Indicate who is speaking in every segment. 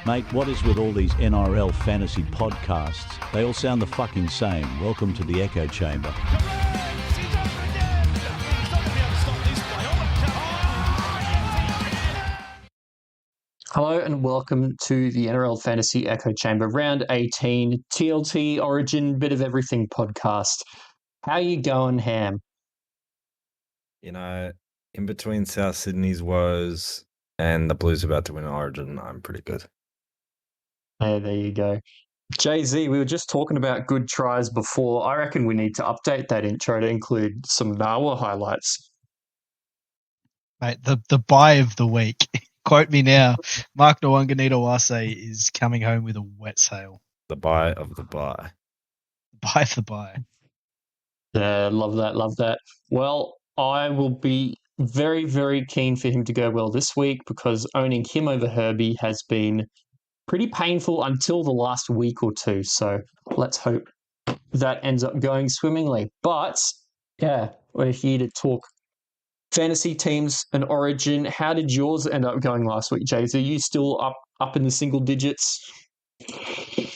Speaker 1: Mate, what is with all these NRL fantasy podcasts? They all sound the fucking same. Welcome to the echo chamber.
Speaker 2: Hello and welcome to the NRL Fantasy Echo Chamber, round 18, TLT Origin, bit of everything podcast. How you going, Ham?
Speaker 3: You know, in between South Sydney's woes and the Blues about to win Origin, I'm pretty good.
Speaker 2: There you go. Jay-Z, we were just talking about good tries before. I reckon we need to update that intro to include some Nawa highlights.
Speaker 4: Mate, the buy of the week. Quote me now. Mark Nwanganita-Wase is coming home with a wet sail.
Speaker 3: The buy of the buy.
Speaker 4: Buy for the buy.
Speaker 2: Yeah, love that. Well, I will be very, very keen for him to go well this week because owning him over Herbie has been pretty painful until the last week or two. So let's hope that ends up going swimmingly. But yeah, we're here to talk fantasy teams and Origin. How did yours end up going last week, Jays? Are you still up in the single digits?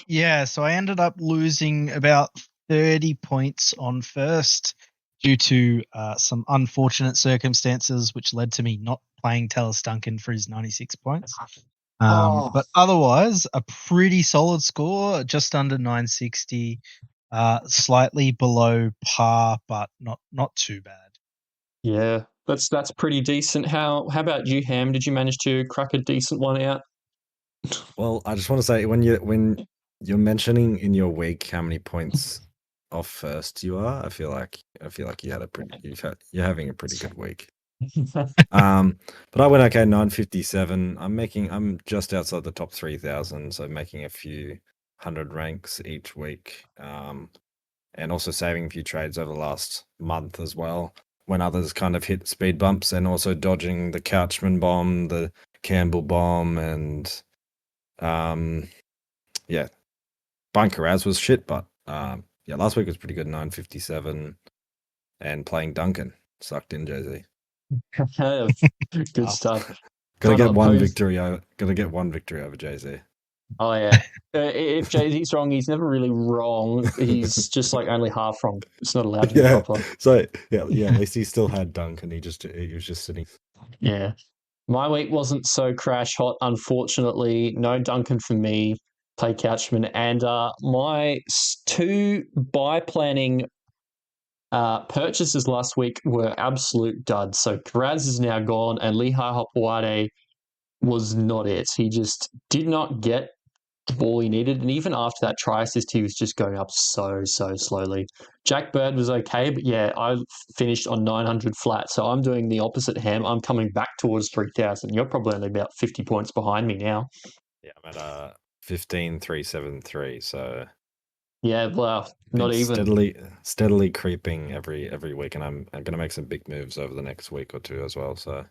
Speaker 4: Yeah, so I ended up losing about 30 points on first due to some unfortunate circumstances, which led to me not playing Taylor Duncan for his 96 points. But otherwise, a pretty solid score, just under 960, slightly below par, but not too bad.
Speaker 2: Yeah, that's pretty decent. How about you, Ham? Did you manage to crack a decent one out?
Speaker 3: Well, I just want to say when you're mentioning in your week how many points off first you are, I feel like you had you're having a pretty good week. But I went okay, 957. I'm just outside the top 3,000, so making a few hundred ranks each week. And also saving a few trades over the last month as well, when others kind of hit speed bumps, and also dodging the Couchman bomb, the Campbell bomb, and Bunker was shit, but last week was pretty good, 957, and playing Duncan sucked in Jay-Z.
Speaker 2: Good stuff.
Speaker 3: Gotta get one victory over Jay-Z.
Speaker 2: Oh yeah. If Jay-Z's wrong, he's never really wrong. He's just like only half wrong. It's not allowed to be proper.
Speaker 3: So at least he still had Duncan. He was just sitting.
Speaker 2: Yeah. My week wasn't so crash hot, unfortunately. No Duncan for me. Play Couchman. And my two buy planning purchases last week were absolute duds. So Karaz is now gone, and Lehigh Hopewade was not it. He just did not get the ball he needed, and even after that try assist, he was just going up so slowly. Jack Bird was okay, but yeah, I finished on 900 flat, so I'm doing the opposite, Ham. I'm coming back towards 3,000. You're probably only about 50 points behind me now.
Speaker 3: Yeah, I'm at 15,373. So
Speaker 2: yeah, well, not
Speaker 3: even steadily creeping every week, and I'm going to make some big moves over the next week or two as well. So.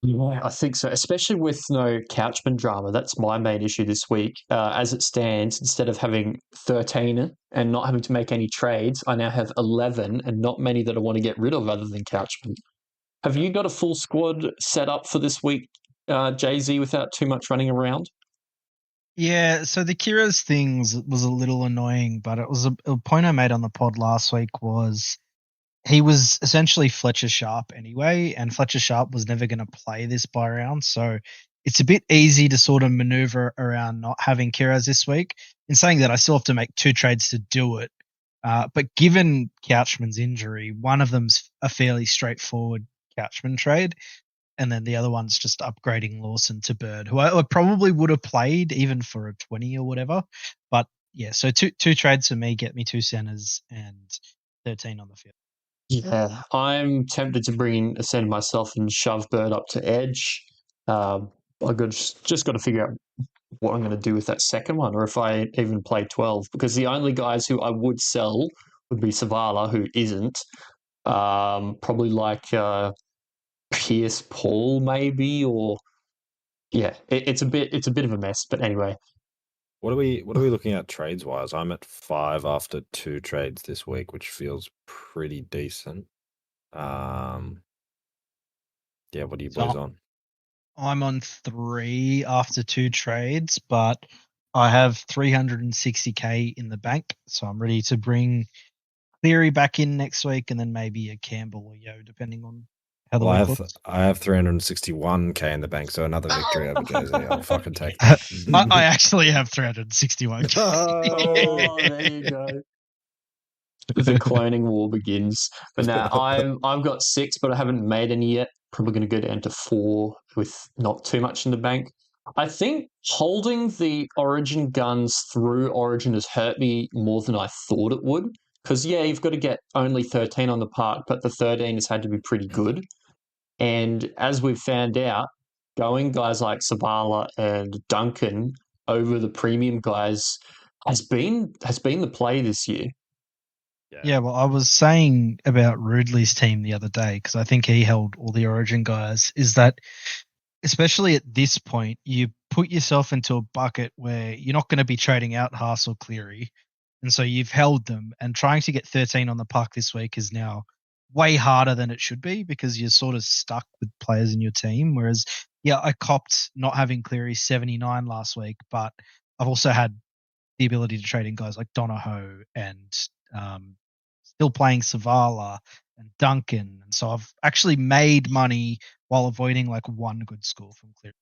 Speaker 2: Yeah, I think so, especially with no Couchman drama. That's my main issue this week. As it stands, instead of having 13 and not having to make any trades, I now have 11 and not many that I want to get rid of other than Couchman. Have you got a full squad set up for this week, Jay-Z, without too much running around?
Speaker 4: Yeah, so the Kira's things was a little annoying, but it was a point I made on the pod last week was he was essentially Fletcher Sharp anyway, and Fletcher Sharp was never going to play this buy round, so it's a bit easy to sort of maneuver around not having Kiraz this week. In saying that, I still have to make two trades to do it, but given Couchman's injury, one of them's a fairly straightforward Couchman trade, and then the other one's just upgrading Lawson to Bird, who I probably would have played even for a 20 or whatever, but yeah, so two trades for me get me two centers and 13 on the field.
Speaker 2: Yeah, I'm tempted to bring in a centre myself and shove Bird up to edge. I just got to figure out what I'm going to do with that second one, or if I even play 12, because the only guys who I would sell would be Savala, who isn't. Probably like Pierce Paul, maybe, or yeah, it's a bit of a mess. But anyway,
Speaker 3: What are we looking at trades wise? I'm at 5 after 2 trades this week, which feels pretty decent. Yeah, what are you boys on?
Speaker 4: I'm on 3 after 2 trades, but I have 360k in the bank, so I'm ready to bring Cleary back in next week, and then maybe a Campbell or Yo, depending on how the
Speaker 3: Well,
Speaker 4: week looks.
Speaker 3: I have 361k in the bank, so another victory over Jersey. I'll fucking take that.
Speaker 4: I actually have 361k.
Speaker 2: Oh, there you go. The cloning war begins. But now I've got 6, but I haven't made any yet. Probably going to go down to 4 with not too much in the bank. I think holding the Origin guns through Origin has hurt me more than I thought it would. Because, yeah, you've got to get only 13 on the park, but the 13 has had to be pretty good. And as we've found out, going guys like Sabala and Duncan over the premium guys has been the play this year.
Speaker 4: Yeah, well, I was saying about Rudley's team the other day, because I think he held all the Origin guys, is that especially at this point, you put yourself into a bucket where you're not going to be trading out Haas or Cleary. And so you've held them, and trying to get 13 on the puck this week is now way harder than it should be, because you're sort of stuck with players in your team. Whereas, yeah, I copped not having Cleary 79 last week, but I've also had the ability to trade in guys like Donahoe and still playing Savala and Duncan. And so I've actually made money while avoiding like one good score from Cleary.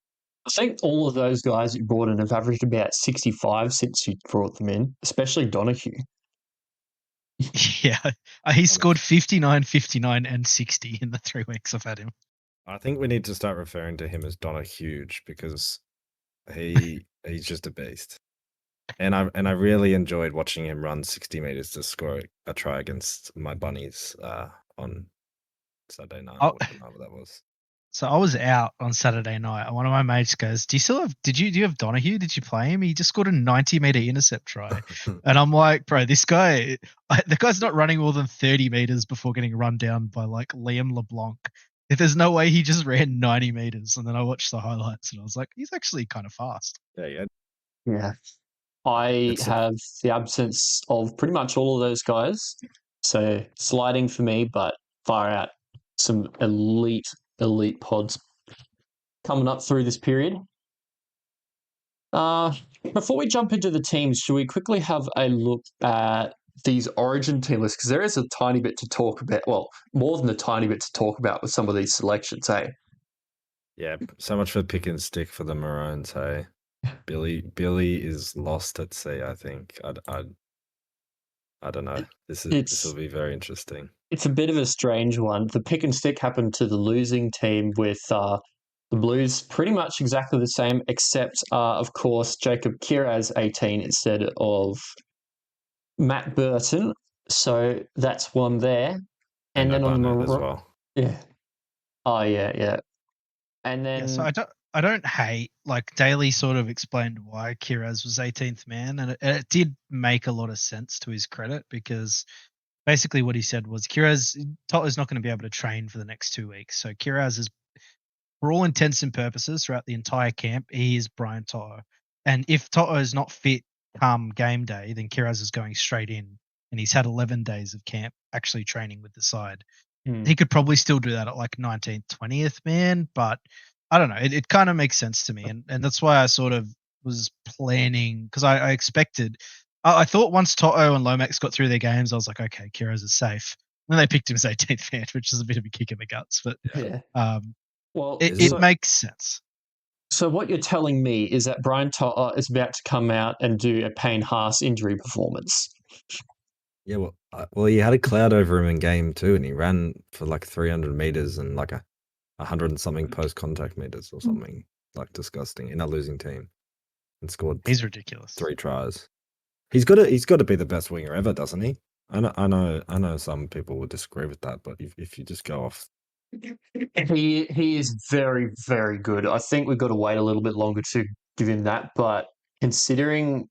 Speaker 2: I think all of those guys you brought in have averaged about 65 since you brought them in, especially Donohue.
Speaker 4: Yeah, he scored 59, 59, and 60 in the 3 weeks I've had him.
Speaker 3: I think we need to start referring to him as Donna Huge, because he's just a beast. And I really enjoyed watching him run 60 meters to score a try against my bunnies on Saturday night.
Speaker 4: Oh.
Speaker 3: Whatever that was.
Speaker 4: So I was out on Saturday night, and one of my mates goes, "Do you have Donohue? Did you play him? He just scored a 90-meter intercept try." And I'm like, "Bro, the guy's not running more than 30 meters before getting run down by like Liam LeBlanc. If there's no way he just ran 90 meters." And then I watched the highlights, and I was like, "He's actually kind of fast."
Speaker 2: Yeah. I have the absence of pretty much all of those guys. So sliding for me, but far out some elite pods coming up through this period. Before we jump into the teams, should we quickly have a look at these Origin team lists? Because there is a tiny bit to talk about. Well, more than a tiny bit to talk about with some of these selections, hey?
Speaker 3: Yeah, so much for pick and stick for the Maroons, hey? Billy is lost at sea, I think. I don't know. This will be very interesting.
Speaker 2: It's a bit of a strange one. The pick and stick happened to the losing team with the Blues, pretty much exactly the same, except, of course, Jacob Kiraz 18 instead of Matt Burton. So that's one there. And then on the
Speaker 3: as well.
Speaker 2: Yeah. Oh, yeah. And then...
Speaker 4: Yeah, so I don't hate, like, Daly sort of explained why Kiraz was 18th man, and it did make a lot of sense to his credit, because basically what he said was Toto's not going to be able to train for the next 2 weeks. So Kiraz is, for all intents and purposes, throughout the entire camp, he is Brian Toto. And if Toto is not fit come game day, then Kiraz is going straight in, and he's had 11 days of camp actually training with the side. He could probably still do that at like 19th, 20th man, but I don't know. It kind of makes sense to me. And that's why I sort of was planning, because I expected, I thought once Toto and Lomax got through their games, I was like, okay, Kiraz is safe. And then they picked him as 18th man, which is a bit of a kick in the guts. But
Speaker 2: well,
Speaker 4: it makes sense.
Speaker 2: So what you're telling me is that Brian Toto is about to come out and do a Payne Haas injury performance.
Speaker 3: Yeah, well, he had a cloud over him in game 2, and he ran for like 300 meters and like 100 and something post-contact meters or something, like disgusting, in a losing team, and scored.
Speaker 4: He's ridiculous.
Speaker 3: 3 tries. He's got to be the best winger ever, doesn't he? I know some people would disagree with that, but if you just go off,
Speaker 2: he is very, very good. I think we've got to wait a little bit longer to give him that, but considering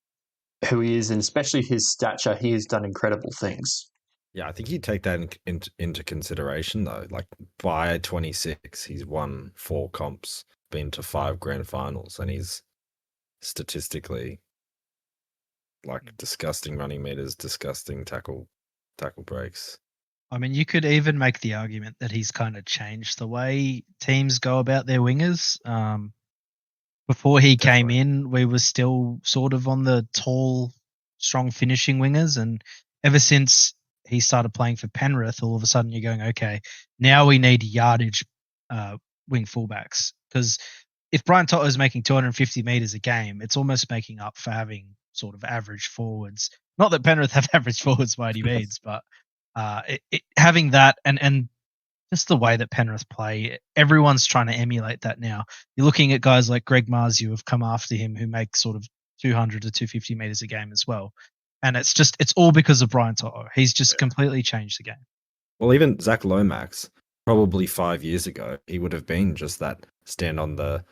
Speaker 2: who he is, and especially his stature, he has done incredible things.
Speaker 3: Yeah, I think you take that into consideration, though. Like, by 26, he's won 4 comps, been to 5 grand finals, and he's statistically, like, disgusting running meters, disgusting tackle breaks.
Speaker 4: I mean, you could even make the argument that he's kind of changed the way teams go about their wingers. Before he came
Speaker 3: Definitely.
Speaker 4: in, we were still sort of on the tall, strong finishing wingers, and ever since he started playing for Penrith, all of a sudden you're going, okay, now we need yardage wing fullbacks, because if Brian Toto is making 250 meters a game, it's almost making up for having sort of average forwards. Not that Penrith have average forwards by any means, but having that and just the way that Penrith play, everyone's trying to emulate that now. You're looking at guys like Greg Mars who have come after him, who make sort of 200 to 250 meters a game as well. And it's all because of Brian Toto. He's just completely changed the game.
Speaker 3: Well, even Zach Lomax, probably 5 years ago, he would have been just that stand on the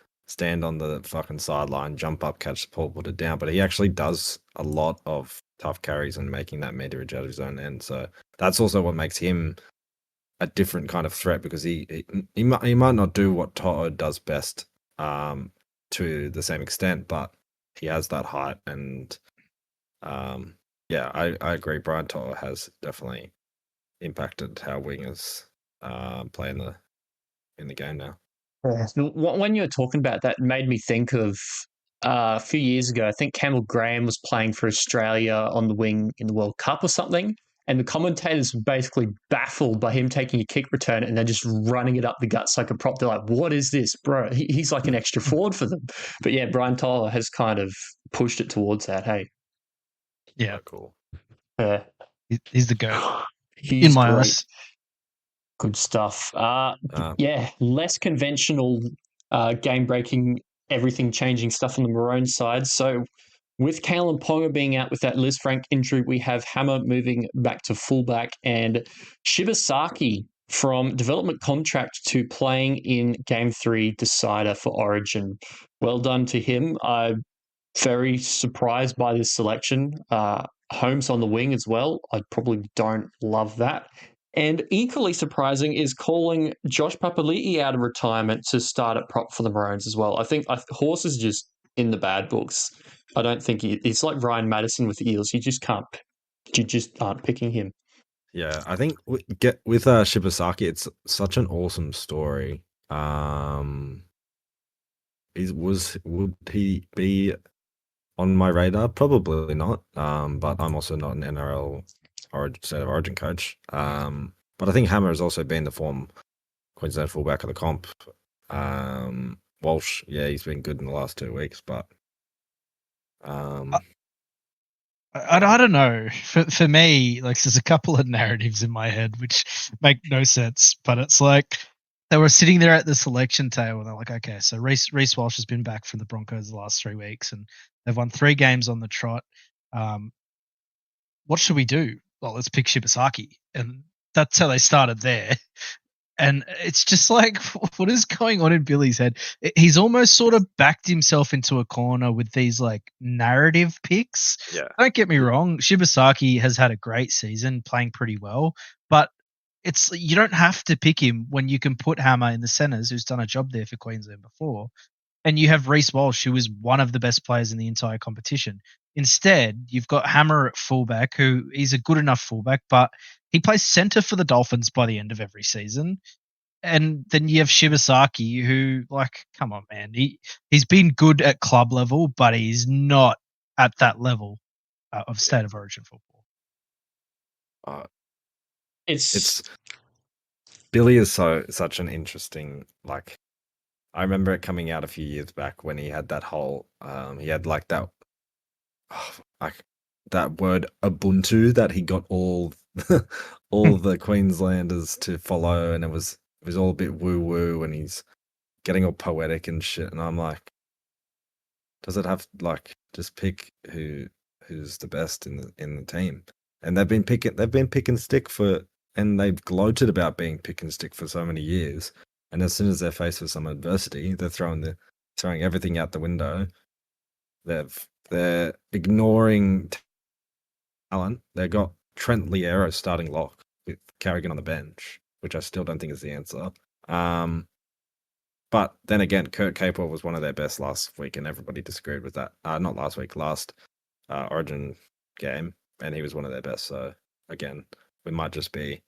Speaker 3: fucking sideline, jump up, catch the ball, put it down. But he actually does a lot of tough carries and making that meterage out of his own end. So that's also what makes him a different kind of threat, because he might not do what Toto does best to the same extent, but he has that height. And yeah, I agree. Brian Toto has definitely impacted how wingers play in the game now.
Speaker 2: When you were talking about that, it made me think of a few years ago. I think Campbell Graham was playing for Australia on the wing in the World Cup or something, and the commentators were basically baffled by him taking a kick return and then just running it up the guts like a prop. They're like, "What is this, bro? He's like an extra forward for them." But yeah, Brian Tyler has kind of pushed it towards that. Hey,
Speaker 4: Yeah,
Speaker 3: Oh, cool.
Speaker 4: he's the goat
Speaker 2: he's
Speaker 4: in my
Speaker 2: great.
Speaker 4: eyes.
Speaker 2: Good stuff. Yeah, less conventional, game-breaking, everything-changing stuff on the Maroons side. So with Kalen Ponga being out with that Liz Frank injury, we have Hammer moving back to fullback and Shibasaki from development contract to playing in Game 3 decider for Origin. Well done to him. I'm very surprised by this selection. Holmes on the wing as well. I probably don't love that. And equally surprising is calling Josh Papali'i out of retirement to start at prop for the Maroons as well. I think Horse is just in the bad books. I don't think he's like Ryan Madison with the Eels. You just aren't picking him.
Speaker 3: Yeah, I think with Shibasaki, it's such an awesome story. Would he be on my radar? Probably not. But I'm also not an NRL State of Origin coach. But I think Hammer has also been the form Queensland fullback of the comp. Walsh, yeah, he's been good in the last 2 weeks, but
Speaker 4: I don't know. For me, like, there's a couple of narratives in my head which make no sense, but it's like they were sitting there at the selection table and they're like, okay, so Reece Walsh has been back from the Broncos the last 3 weeks and they've won 3 games on the trot. What should we do? Well, let's pick Shibasaki. And that's how they started there. And it's just like, what is going on in Billy's head? He's almost sort of backed himself into a corner with these like narrative picks.
Speaker 3: yeah,
Speaker 4: Don't get me wrong. Shibasaki has had a great season, playing pretty well, but you don't have to pick him when you can put Hammer in the centres, who's done a job there for Queensland before. And you have Reece Walsh, who is one of the best players in the entire competition. Instead, you've got Hammer at fullback, who is a good enough fullback, but he plays centre for the Dolphins by the end of every season. And then you have Shibasaki, who, like, come on, man. He's been good at club level, but he's not at that level of State of Origin football.
Speaker 2: It's
Speaker 3: Billy is such an interesting, like, I remember it coming out a few years back when he had that whole he had like that that word Ubuntu that he got all the Queenslanders to follow, and it was all a bit woo woo, and he's getting all poetic and shit, and I'm like, does it have, like, just pick who's the best in the team? And they've been pick and stick for, and they've gloated about being pick and stick for so many years. And as soon as they're faced with some adversity, they're throwing everything out the window. They're ignoring talent. They've got Trent Liero starting lock with Carrigan on the bench, which I still don't think is the answer. But then again, Kurt Capewell was one of their best last week, and everybody disagreed with that. Not last week, last Origin game, and he was one of their best. So again, we might just be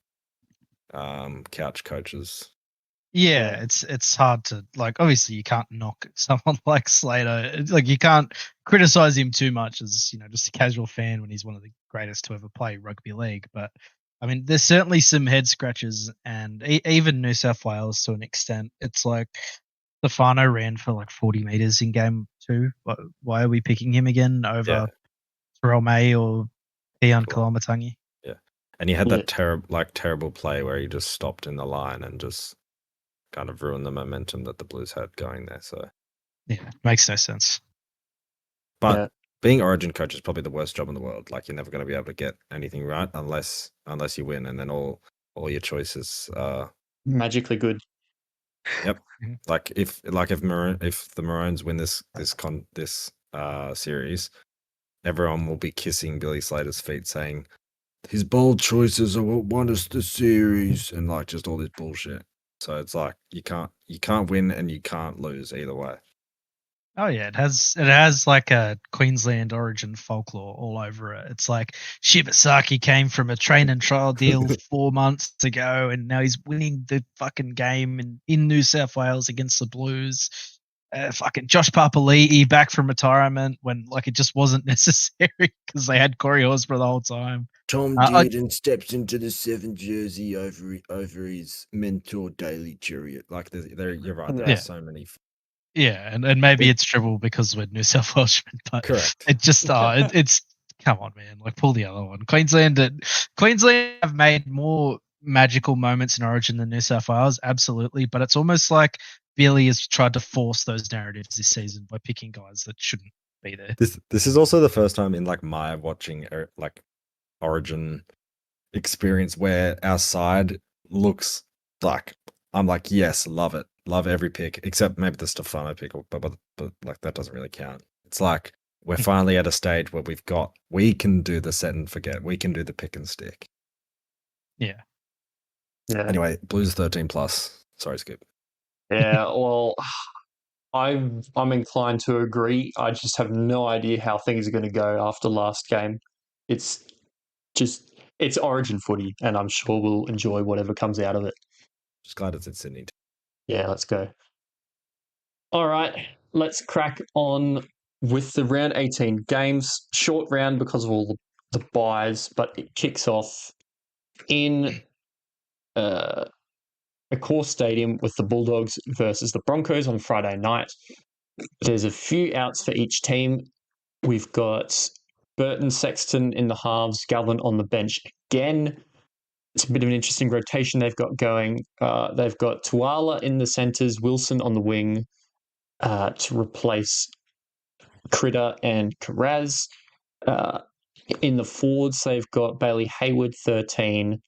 Speaker 3: couch coaches.
Speaker 4: Yeah, it's hard to like. Obviously, you can't knock someone like Slater. Like you can't criticize him too much as just a casual fan when he's one of the greatest to ever play rugby league. But I mean, there's certainly some head scratches, and even New South Wales to an extent. It's like Stefano ran for like 40 meters in game 2. Why are we picking him again over Terrell May or Keon Kalamatangi?
Speaker 3: Yeah, and he had that terrible play where he just stopped in the line and just kind of ruined the momentum that the Blues had going there. So
Speaker 4: yeah, makes no sense.
Speaker 3: But being Origin coach is probably the worst job in the world. Like you're never going to be able to get anything right unless you win, and then all your choices are
Speaker 2: magically good.
Speaker 3: Yep. Like if the Maroons win this series, everyone will be kissing Billy Slater's feet, saying his bold choices are what won us the series, and like just all this bullshit. So it's like you can't win and you can't lose either way.
Speaker 4: Oh yeah, it has like a Queensland origin folklore all over it. It's like Shibasaki came from a train and trial deal 4 months ago, and now he's winning the fucking game in New South Wales against the Blues. Fucking Josh Papali'i back from retirement when like it just wasn't necessary because they had Corey Horsburgh the whole time.
Speaker 3: Tom Dearden steps into the 7 jersey over his mentor Daly Chariot. Like you're right. There are so many.
Speaker 4: Yeah, and maybe it's triple because we're New South Welshmen, but
Speaker 3: correct.
Speaker 4: It just it's come on, man. Like pull the other one. Queensland have made more magical moments in Origin than New South Wales, absolutely. But it's almost like Billy has tried to force those narratives this season by picking guys that shouldn't be there.
Speaker 3: This is also the first time in like my watching like Origin experience where our side looks like I'm like, yes, love it. Love every pick, except maybe the Stefano pick, but like that doesn't really count. It's like we're finally at a stage where we can do the set and forget. We can do the pick and stick.
Speaker 4: Yeah.
Speaker 3: Anyway, Blues 13 plus. Sorry, Skip.
Speaker 2: Yeah, well, I'm inclined to agree. I just have no idea how things are going to go after last game. It's Origin footy, and I'm sure we'll enjoy whatever comes out of it.
Speaker 3: Just glad it's in Sydney.
Speaker 2: Yeah, let's go. All right, let's crack on with the round 18 games. Short round because of all the buys, but it kicks off in a core stadium with the Bulldogs versus the Broncos on Friday night. There's a few outs for each team. We've got Burton, Sexton in the halves, Galvin on the bench again. It's a bit of an interesting rotation they've got going. They've got Tuala in the centres, Wilson on the wing to replace Critter and Carraz. In the forwards, they've got Bailey Hayward, 13,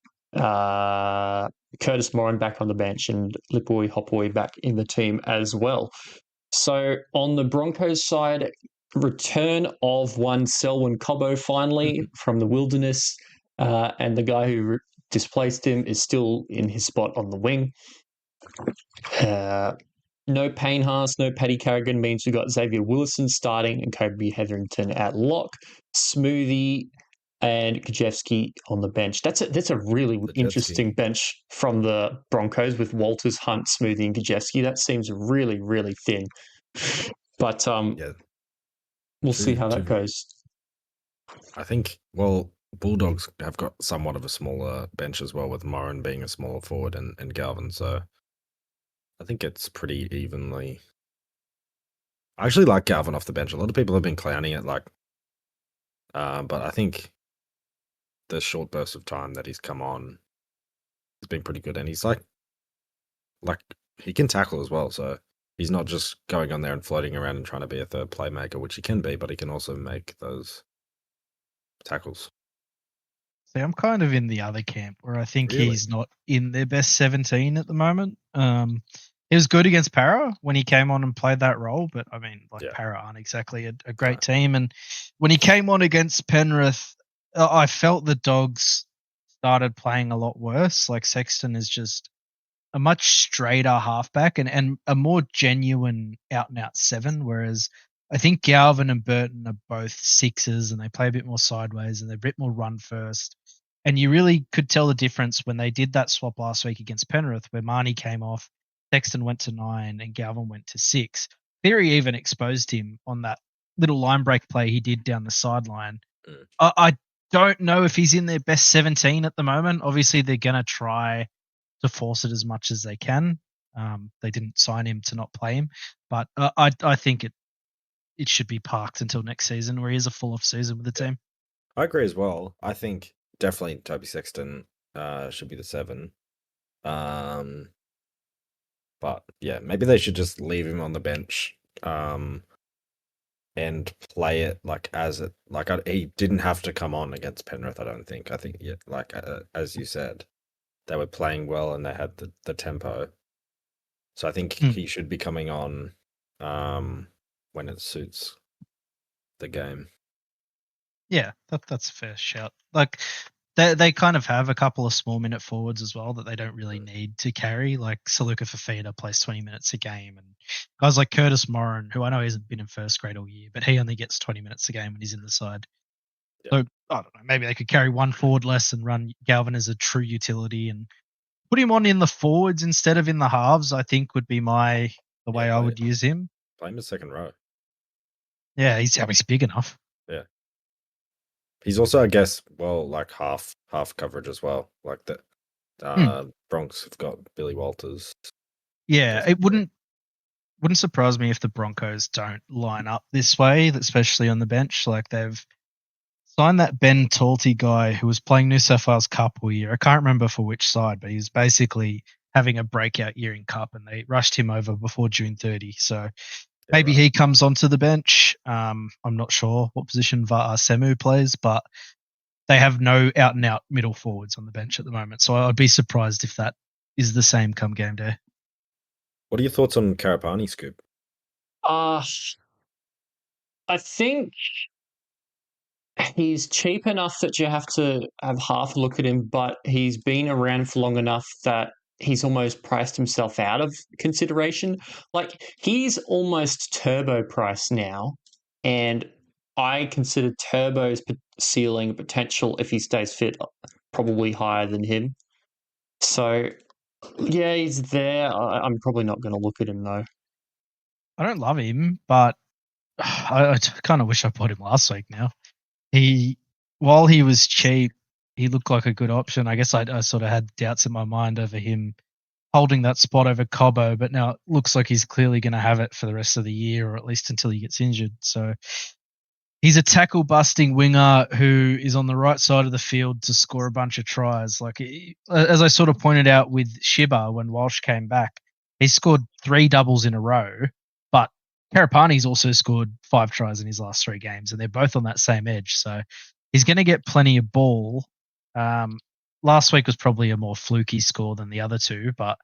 Speaker 2: Curtis Morin back on the bench, and Lipui Hopoi back in the team as well. So on the Broncos side, return of one Selwyn Cobbo finally from the Wilderness, and the guy who displaced him is still in his spot on the wing. No Payne Haas, no Paddy Carrigan means we've got Xavier Willison starting and Kobe Hetherington at lock, Smoothie and Gajewski on the bench. That's a really interesting bench from the Broncos with Walters, Hunt, Smoothie and Gajewski. That seems really, really thin. But we'll see how that goes.
Speaker 3: I think, Bulldogs have got somewhat of a smaller bench as well, with Morin being a smaller forward and Galvin, so I think it's pretty evenly. I actually like Galvin off the bench. A lot of people have been clowning it, but I think the short burst of time that he's come on has been pretty good, and he's like he can tackle as well, so he's not just going on there and floating around and trying to be a third playmaker, which he can be, but he can also make those tackles.
Speaker 4: See, I'm kind of in the other camp where I think he's not in their best 17 at the moment. He was good against Para when he came on and played that role, but I mean, Para aren't exactly a great team. And when he came on against Penrith, I felt the Dogs started playing a lot worse. Like Sexton is just a much straighter halfback and a more genuine out-and-out 7, whereas I think Galvin and Burton are both 6s and they play a bit more sideways and they're a bit more run first. And you really could tell the difference when they did that swap last week against Penrith, where Marnie came off, Sexton went to 9, and Galvin went to 6. Theory even exposed him on that little line break play he did down the sideline. I don't know if he's in their best 17 at the moment. Obviously, they're going to try to force it as much as they can. They didn't sign him to not play him, but I think it should be parked until next season, where he has a full off season with the team.
Speaker 3: I agree as well. I think definitely Toby Sexton should be the 7. But yeah, maybe they should just leave him on the bench and play it like he didn't have to come on against Penrith. I don't think. I think as you said, they were playing well and they had the tempo. So I think he should be coming on when it suits the game.
Speaker 4: Yeah, that's a fair shout. Like they kind of have a couple of small minute forwards as well that they don't really need to carry. Like Saluka Fafita plays 20 minutes a game, and guys like Curtis Moran, who I know hasn't been in first grade all year, but he only gets 20 minutes a game when he's in the side. Yeah. So I don't know, maybe they could carry one forward less and run Galvin as a true utility and put him on in the forwards instead of in the halves. I think would be the way I would use him.
Speaker 3: Play him as second row.
Speaker 4: Yeah, he's big enough.
Speaker 3: Yeah. He's also, I guess, like half coverage as well. Like the Bronx have got Billy Walters.
Speaker 4: Yeah, it wouldn't surprise me if the Broncos don't line up this way, especially on the bench. Like they've signed that Ben Talty guy who was playing New South Wales Cup all year. I can't remember for which side, but he's basically having a breakout year in Cup, and they rushed him over before June 30. So maybe he comes onto the bench. I'm not sure what position Va'a Semu plays, but they have no out-and-out middle forwards on the bench at the moment. So I'd be surprised if that is the same come game day.
Speaker 3: What are your thoughts on Karapani, Scoop?
Speaker 2: I think he's cheap enough that you have to have half a look at him, but he's been around for long enough that he's almost priced himself out of consideration. Like, he's almost turbo price now, and I consider Turbo's ceiling potential, if he stays fit, probably higher than him. So, yeah, he's there. I'm probably not going to look at him, though.
Speaker 4: I don't love him, but I kind of wish I bought him last week now. While he was cheap, he looked like a good option. I guess I sort of had doubts in my mind over him holding that spot over Cobbo, but now it looks like he's clearly going to have it for the rest of the year, or at least until he gets injured. So he's a tackle busting winger who is on the right side of the field to score a bunch of tries. Like, as I sort of pointed out with Shiba when Walsh came back, he scored 3 doubles in a row, but Karapani's also scored 5 tries in his last 3 games, and they're both on that same edge. So he's going to get plenty of ball. Last week was probably a more fluky score than the other 2, but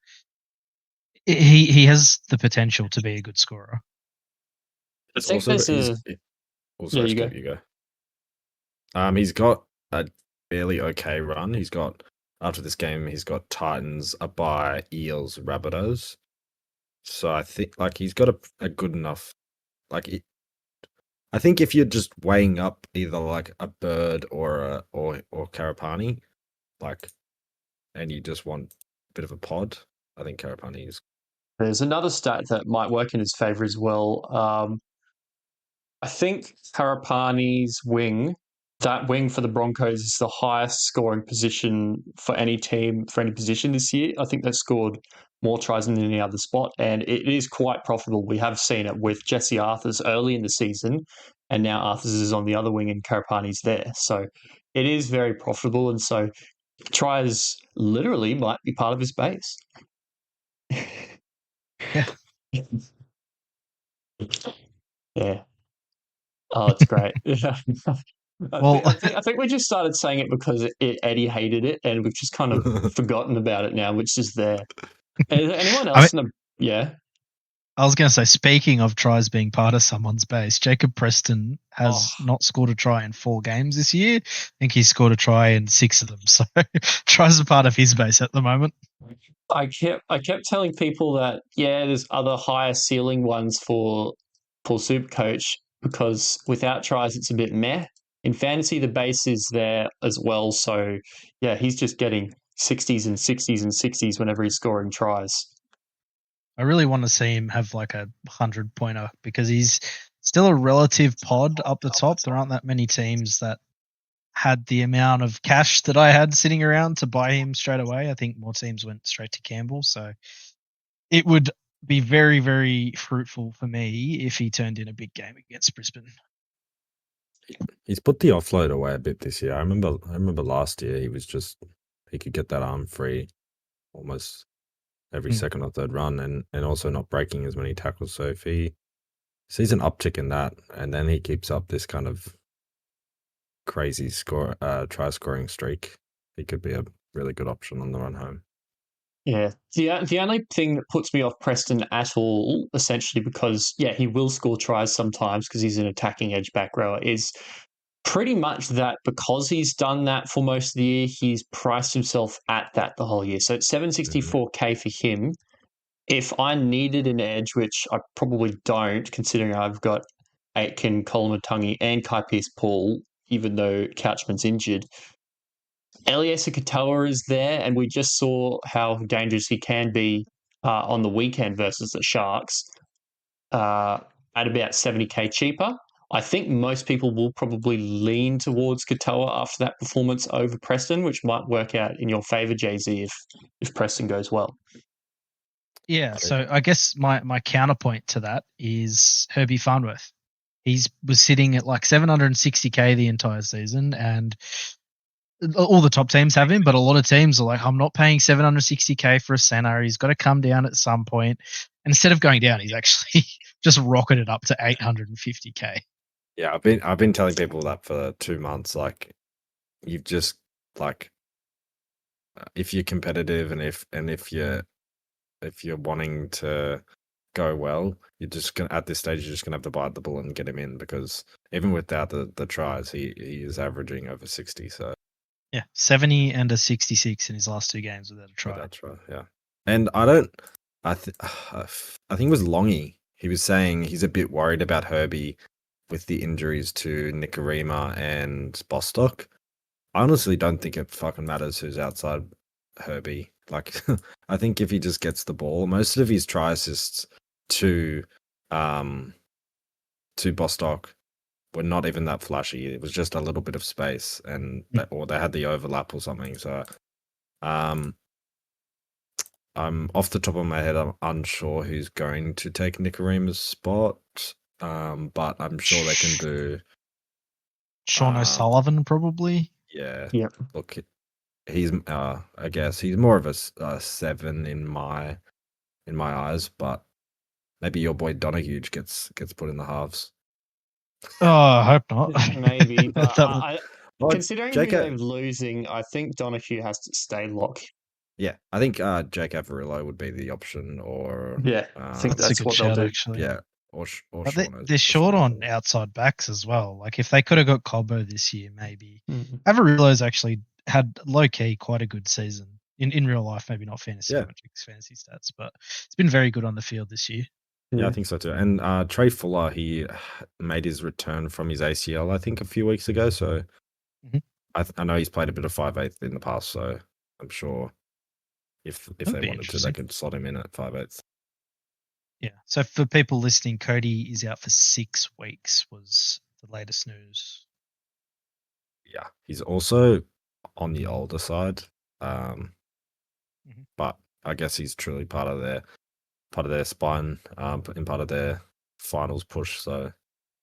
Speaker 4: he has the potential to be a good scorer.
Speaker 2: I think there's a...
Speaker 3: Also, you go. He's got a fairly okay run. He's got, after this game, he's got Titans, a bye, Eels, Rabbitohs. So I think he's got a good enough, I think if you're just weighing up either like a Bird or Karapani, and you just want a bit of a pod, I think Karapani is.
Speaker 2: There's another stat that might work in his favour as well. I think Karapani's wing, that wing for the Broncos, is the highest scoring position for any team, for any position this year. I think they've scored more tries than any other spot, and it is quite profitable. We have seen it with Jesse Arthurs early in the season, and now Arthurs is on the other wing and Karapani's there. So it is very profitable, and so tries literally might be part of his base.
Speaker 4: Yeah.
Speaker 2: Yeah. Oh, it's great. Yeah. I think we just started saying it because Eddie hated it, and we've just kind of forgotten about it now, which is there. Anyone else? Yeah.
Speaker 4: I was going to say, speaking of tries being part of someone's base, Jacob Preston has not scored a try in 4 games this year. I think he scored a try in 6 of them. So tries are part of his base at the moment.
Speaker 2: I kept telling people that, there's other higher ceiling ones for Supercoach, because without tries it's a bit meh. in fantasy, the base is there as well. So, yeah, he's just getting 60s and 60s and 60s whenever he's scoring tries.
Speaker 4: I really want to see him have like a 100-pointer because he's still a relative pod up the top. There aren't that many teams that had the amount of cash that I had sitting around to buy him straight away. I think more teams went straight to Campbell. So it would be very, very fruitful for me if he turned in a big game against Brisbane.
Speaker 3: He's put the offload away a bit this year. I remember last year he could get that arm free almost every second or third run and also not breaking as many tackles. So if he sees an uptick in that and then he keeps up this kind of crazy try scoring streak, he could be a really good option on the run home.
Speaker 2: Yeah. The only thing that puts me off Preston at all, essentially because, yeah, he will score tries sometimes because he's an attacking edge back rower, is pretty much that because he's done that for most of the year, he's priced himself at that the whole year. So it's 764K for him. If I needed an edge, which I probably don't, considering I've got Aitken, Kolomatangi, and Kai Pearce-Paul, even though Couchman's injured, Eliesa Katoa is there, and we just saw how dangerous he can be on the weekend versus the Sharks at about 70K cheaper. I think most people will probably lean towards Katoa after that performance over Preston, which might work out in your favour, Jay-Z, if Preston goes well.
Speaker 4: Yeah, so I guess my counterpoint to that is Herbie Farnworth. He was sitting at like 760K the entire season, and all the top teams have him, but a lot of teams are like, I'm not paying 760K for a center. He's got to come down at some point. And instead of going down, he's actually just rocketed up to 850K.
Speaker 3: Yeah, I've been telling people that for 2 months. Like, you've just like, if you're competitive and if you're wanting to go well, you're just gonna at this stage you're just gonna have to bite the bullet and get him in, because even without the tries, he is averaging over 60. So
Speaker 4: yeah, 70 and a 66 in his last 2 games without a try.
Speaker 3: That's right. Yeah, and I think it was Longy. He was saying he's a bit worried about Herbie with the injuries to Nikorima and Bostock. I honestly don't think it fucking matters who's outside Herbie. Like, I think if he just gets the ball, most of his try assists to Bostock were not even that flashy. It was just a little bit of space, or they had the overlap or something. So, I'm off the top of my head, I'm unsure who's going to take Nikorima's spot. But I'm sure they can do
Speaker 4: Sean O'Sullivan, probably.
Speaker 3: Yeah.
Speaker 2: Yep.
Speaker 3: Look, he's I guess he's more of a 7 in my eyes, but maybe your boy Donahue gets put in the halves.
Speaker 4: Oh, I hope not.
Speaker 2: Maybe, but
Speaker 3: Well,
Speaker 2: considering
Speaker 3: Jake,
Speaker 2: who they're losing, I think Donahue has to stay lock.
Speaker 3: yeah, I think Jake Averillo would be the option, or
Speaker 2: Yeah, I think
Speaker 4: that's a
Speaker 2: that's
Speaker 4: good
Speaker 2: what they'll
Speaker 4: shout,
Speaker 2: do.
Speaker 4: actually.
Speaker 3: yeah, or
Speaker 4: But
Speaker 3: Sean.
Speaker 4: they're short on outside backs as well. Like, if they could have got Cobbo this year, maybe.
Speaker 2: Mm-hmm.
Speaker 4: Averillo's actually had low-key quite a good season. In real life, maybe not fantasy,
Speaker 3: Yeah.
Speaker 4: I won't check his fantasy stats, but it's been very good on the field this year.
Speaker 3: Yeah, I think so too. And Trey Fuller, he made his return from his ACL, I think, a few weeks ago. So I know he's played a bit of 5/8 in the past. So I'm sure if they wanted to, they could slot him in at 5/8.
Speaker 4: Yeah. So for people listening, Cody is out for 6 weeks, was the latest news.
Speaker 3: Yeah, he's also on the older side, but I guess he's truly part of their spine, and part of their finals push. So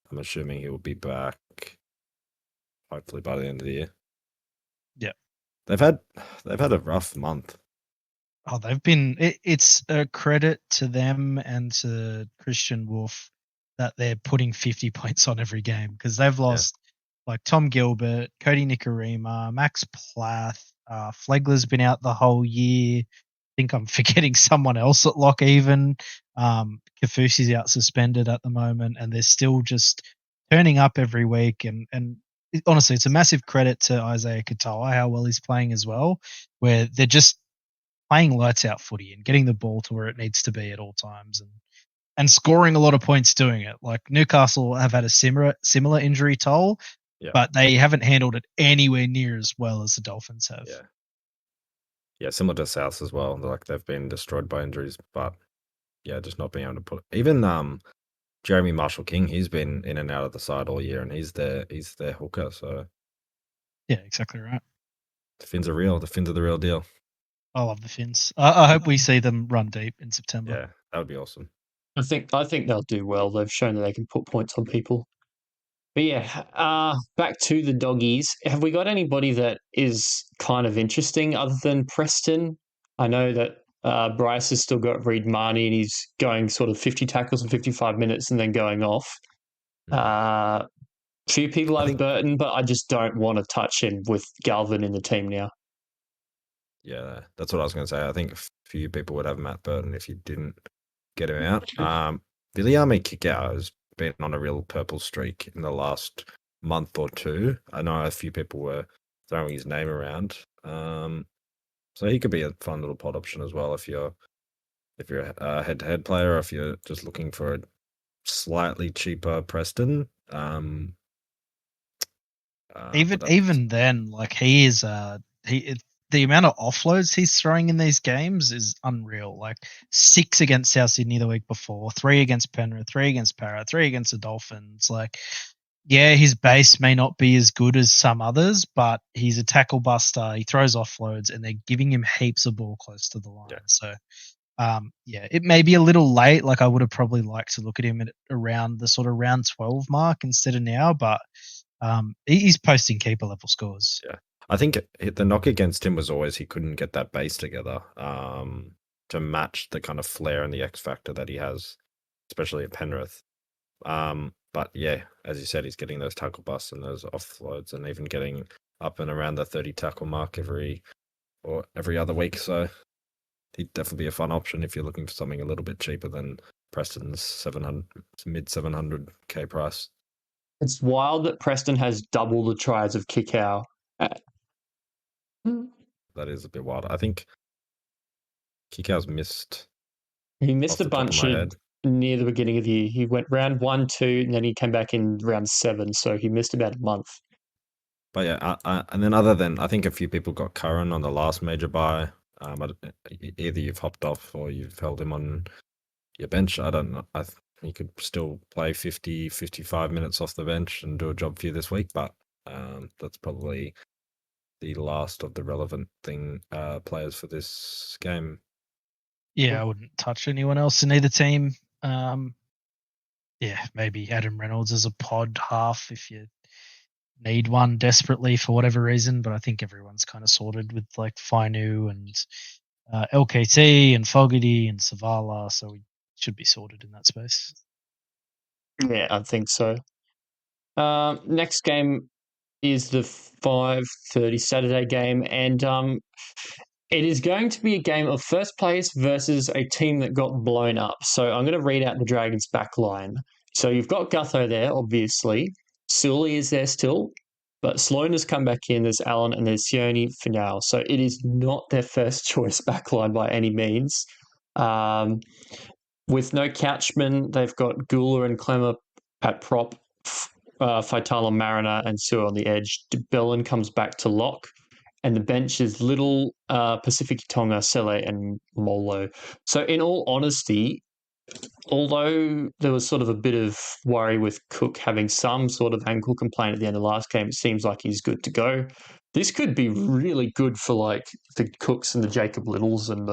Speaker 3: I'm assuming he will be back, hopefully by the end of the year.
Speaker 4: Yeah,
Speaker 3: they've had a rough month.
Speaker 4: Oh, they've been. It's a credit to them and to Christian Wolf that they're putting 50 points on every game, because they've lost like Tom Gilbert, Cody Nikorima, Max Plath, Flegler's been out the whole year. I think I'm forgetting someone else at lock even. Kafusi's out suspended at the moment, and they're still just turning up every week. And honestly, it's a massive credit to Isaiah Katoa, how well he's playing as well, where they're just playing lights out footy and getting the ball to where it needs to be at all times, and scoring a lot of points doing it. Like, Newcastle have had a similar injury toll,
Speaker 3: Yeah.
Speaker 4: but they haven't handled it anywhere near as well as the Dolphins have.
Speaker 3: Yeah, similar to South as well. Like they've been destroyed by injuries, but yeah, just not being able to put even Jeremy Marshall King, he's been in and out of the side all year, and he's their hooker. So
Speaker 4: Yeah, exactly right.
Speaker 3: the Finns are real. The Finns are the real deal.
Speaker 4: I love the Finns. I hope we see them run deep in September.
Speaker 3: Yeah, that would be awesome.
Speaker 2: I think they'll do well. They've shown that they can put points on people. But yeah, back to the doggies. Have we got anybody that is kind of interesting other than Preston? I know that Bryce has still got Reed Marnie and he's going sort of 50 tackles in 55 minutes and then going off. Few people have Burton, but I just don't want to touch him with Galvin in the team now.
Speaker 3: Yeah, that's what I was going to say. I think a few people would have Matt Burton if you didn't get him out. Viliame Kikau has been on a real purple streak in the last month or two. I know a few people were throwing his name around. So he could be a fun little pod option as well if you're a head-to-head player, or if you're just looking for a slightly cheaper Preston.
Speaker 4: Even then, like he is the amount of offloads he's throwing in these games is unreal. Like 6 against South Sydney the week before, 3 against Penrith, 3 against Para, 3 against the Dolphins. Like, yeah, his base may not be as good as some others, but he's a tackle buster. He throws offloads, and they're giving him heaps of ball close to the line.
Speaker 3: Yeah.
Speaker 4: So, it may be a little late. Like I would have probably liked to look at him at around the sort of round 12 mark instead of now, but he's posting keeper level scores.
Speaker 3: Yeah. I think the knock against him was always he couldn't get that base together to match the kind of flair and the X factor that he has, especially at Penrith. But yeah, as you said, he's getting those tackle busts and those offloads, and even getting up and around the 30 tackle mark every other week. So he'd definitely be a fun option if you're looking for something a little bit cheaper than Preston's mid 700k price.
Speaker 2: It's wild that Preston has double the tries of Kikau.
Speaker 3: That is a bit wild. I think Kikau's missed.
Speaker 2: He missed a bunch near the beginning of the year. He went round 1, 2, and then he came back in round 7, so he missed about a month.
Speaker 3: But yeah, and then other than, I think a few people got Curran on the last major buy. Either you've hopped off or you've held him on your bench. I don't know. He could still play 50, 55 minutes off the bench and do a job for you this week, but that's probably the last of the relevant players for this game.
Speaker 4: Yeah, I wouldn't touch anyone else in either team. Maybe Adam Reynolds as a pod half if you need one desperately for whatever reason, but I think everyone's kind of sorted with like Fainu and LKT and Fogarty and Savala, so we should be sorted in that space.
Speaker 2: Yeah, I think so. Next game is the 5:30 Saturday game, and it is going to be a game of first place versus a team that got blown up. So I'm going to read out the Dragons' back line. So you've got Gutho there, obviously. Sully is there still, but Sloan has come back in. There's Allen and there's Sione for now. So it is not their first choice back line by any means. With no Couchman, they've got Gula and Clemmer at prop, Faitala, Mariner, and Sewer on the edge. DeBellin comes back to lock. And the bench is Little, Pacific Tonga, Sele, and Molo. So, in all honesty, although there was sort of a bit of worry with Cook having some sort of ankle complaint at the end of the last game, it seems like he's good to go. This could be really good for like the Cooks and the Jacob Littles and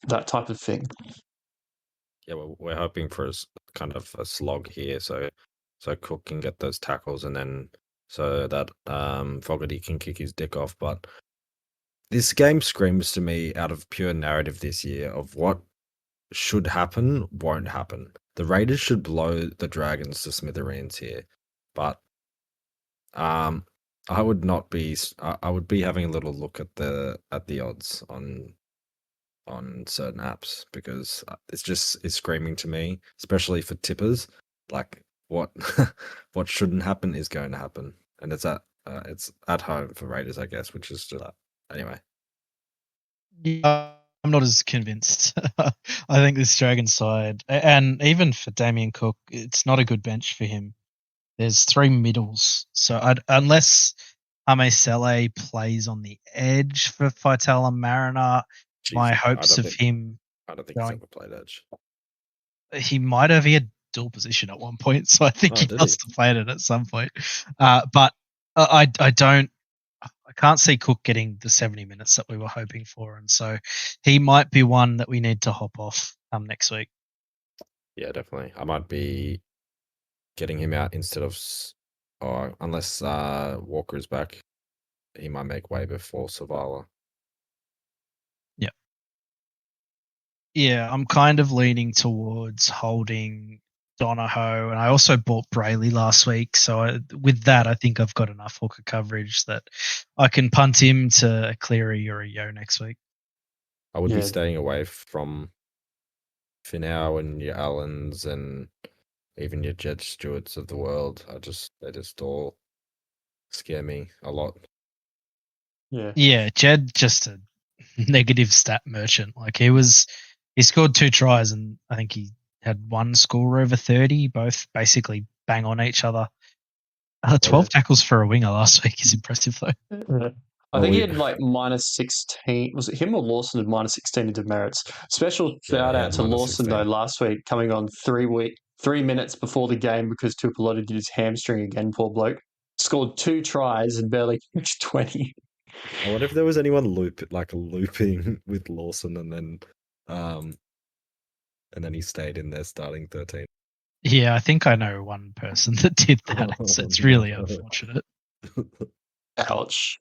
Speaker 2: that type of thing.
Speaker 3: Yeah, well, we're hoping for kind of a slog here, so Cook can get those tackles, and then so that Fogarty can kick his dick off, but. This game screams to me out of pure narrative this year of what should happen won't happen. The Raiders should blow the Dragons to smithereens here, but I would not be. I would be having a little look at the odds on certain apps because it's screaming to me, especially for tippers. Like what what shouldn't happen is going to happen, and it's at home for Raiders, I guess, which is just anyway.
Speaker 4: Yeah, I'm not as convinced. I think this Dragon side, and even for Damien Cook, it's not a good bench for him. There's 3 middles. So unless Amesele plays on the edge for Faitala Mariner, my
Speaker 3: Jeez,
Speaker 4: hopes of him
Speaker 3: I don't think he's
Speaker 4: going,
Speaker 3: ever played edge.
Speaker 4: he might have. He had dual position at one point, so I think he must have played it at some point. But I can't see Cook getting the 70 minutes that we were hoping for, and so he might be one that we need to hop off next week.
Speaker 3: Yeah, definitely. I might be getting him out instead of, or unless Walker is back, he might make way before Savala.
Speaker 4: Yeah, I'm kind of leaning towards holding Donahoe, and I also bought Brayley last week. So with that, I think I've got enough hooker coverage that I can punt him to a Cleary or a Yo next week.
Speaker 3: I would be staying away from Finau and your Allens and even your Jed Stewarts of the world. They just all scare me a lot.
Speaker 4: Yeah, Jed just a negative stat merchant. Like he scored 2 tries, and I think he had one score over 30, both basically bang on each other. 12 tackles for a winger last week is impressive though.
Speaker 2: I think he had like -16. Was it him or Lawson had -16 in demerits? Special shout out to Lawson though last week, coming on 3 minutes before the game because Tuipulotu did his hamstring again. Poor bloke scored 2 tries and barely reached 20.
Speaker 3: I wonder if there was anyone looping with Lawson and then he stayed in there starting 13.
Speaker 4: Yeah, I think I know one person that did that. It's really unfortunate.
Speaker 2: Ouch.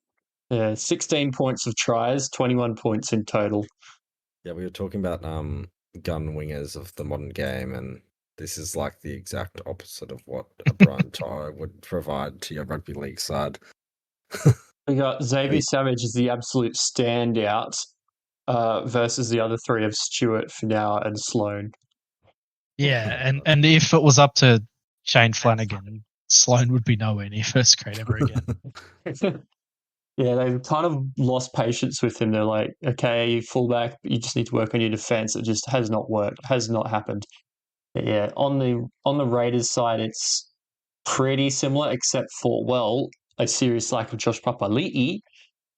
Speaker 2: Yeah, 16 points of tries, 21 points in total.
Speaker 3: Yeah, we were talking about gun wingers of the modern game, and this is like the exact opposite of what a Brian Tyre would provide to your rugby league side.
Speaker 2: We got Xavier Savage as the absolute standout versus the other 3 of Stewart, Finau, and Sloan.
Speaker 4: Yeah, and if it was up to Shane Flanagan, Sloan would be nowhere near first grade ever again.
Speaker 2: Yeah, they've kind of lost patience with him. They're like, okay, fullback, you just need to work on your defense. It just has not worked, has not happened. But yeah, on the Raiders side, it's pretty similar, except for, well, a serious lack of Josh Papali'i,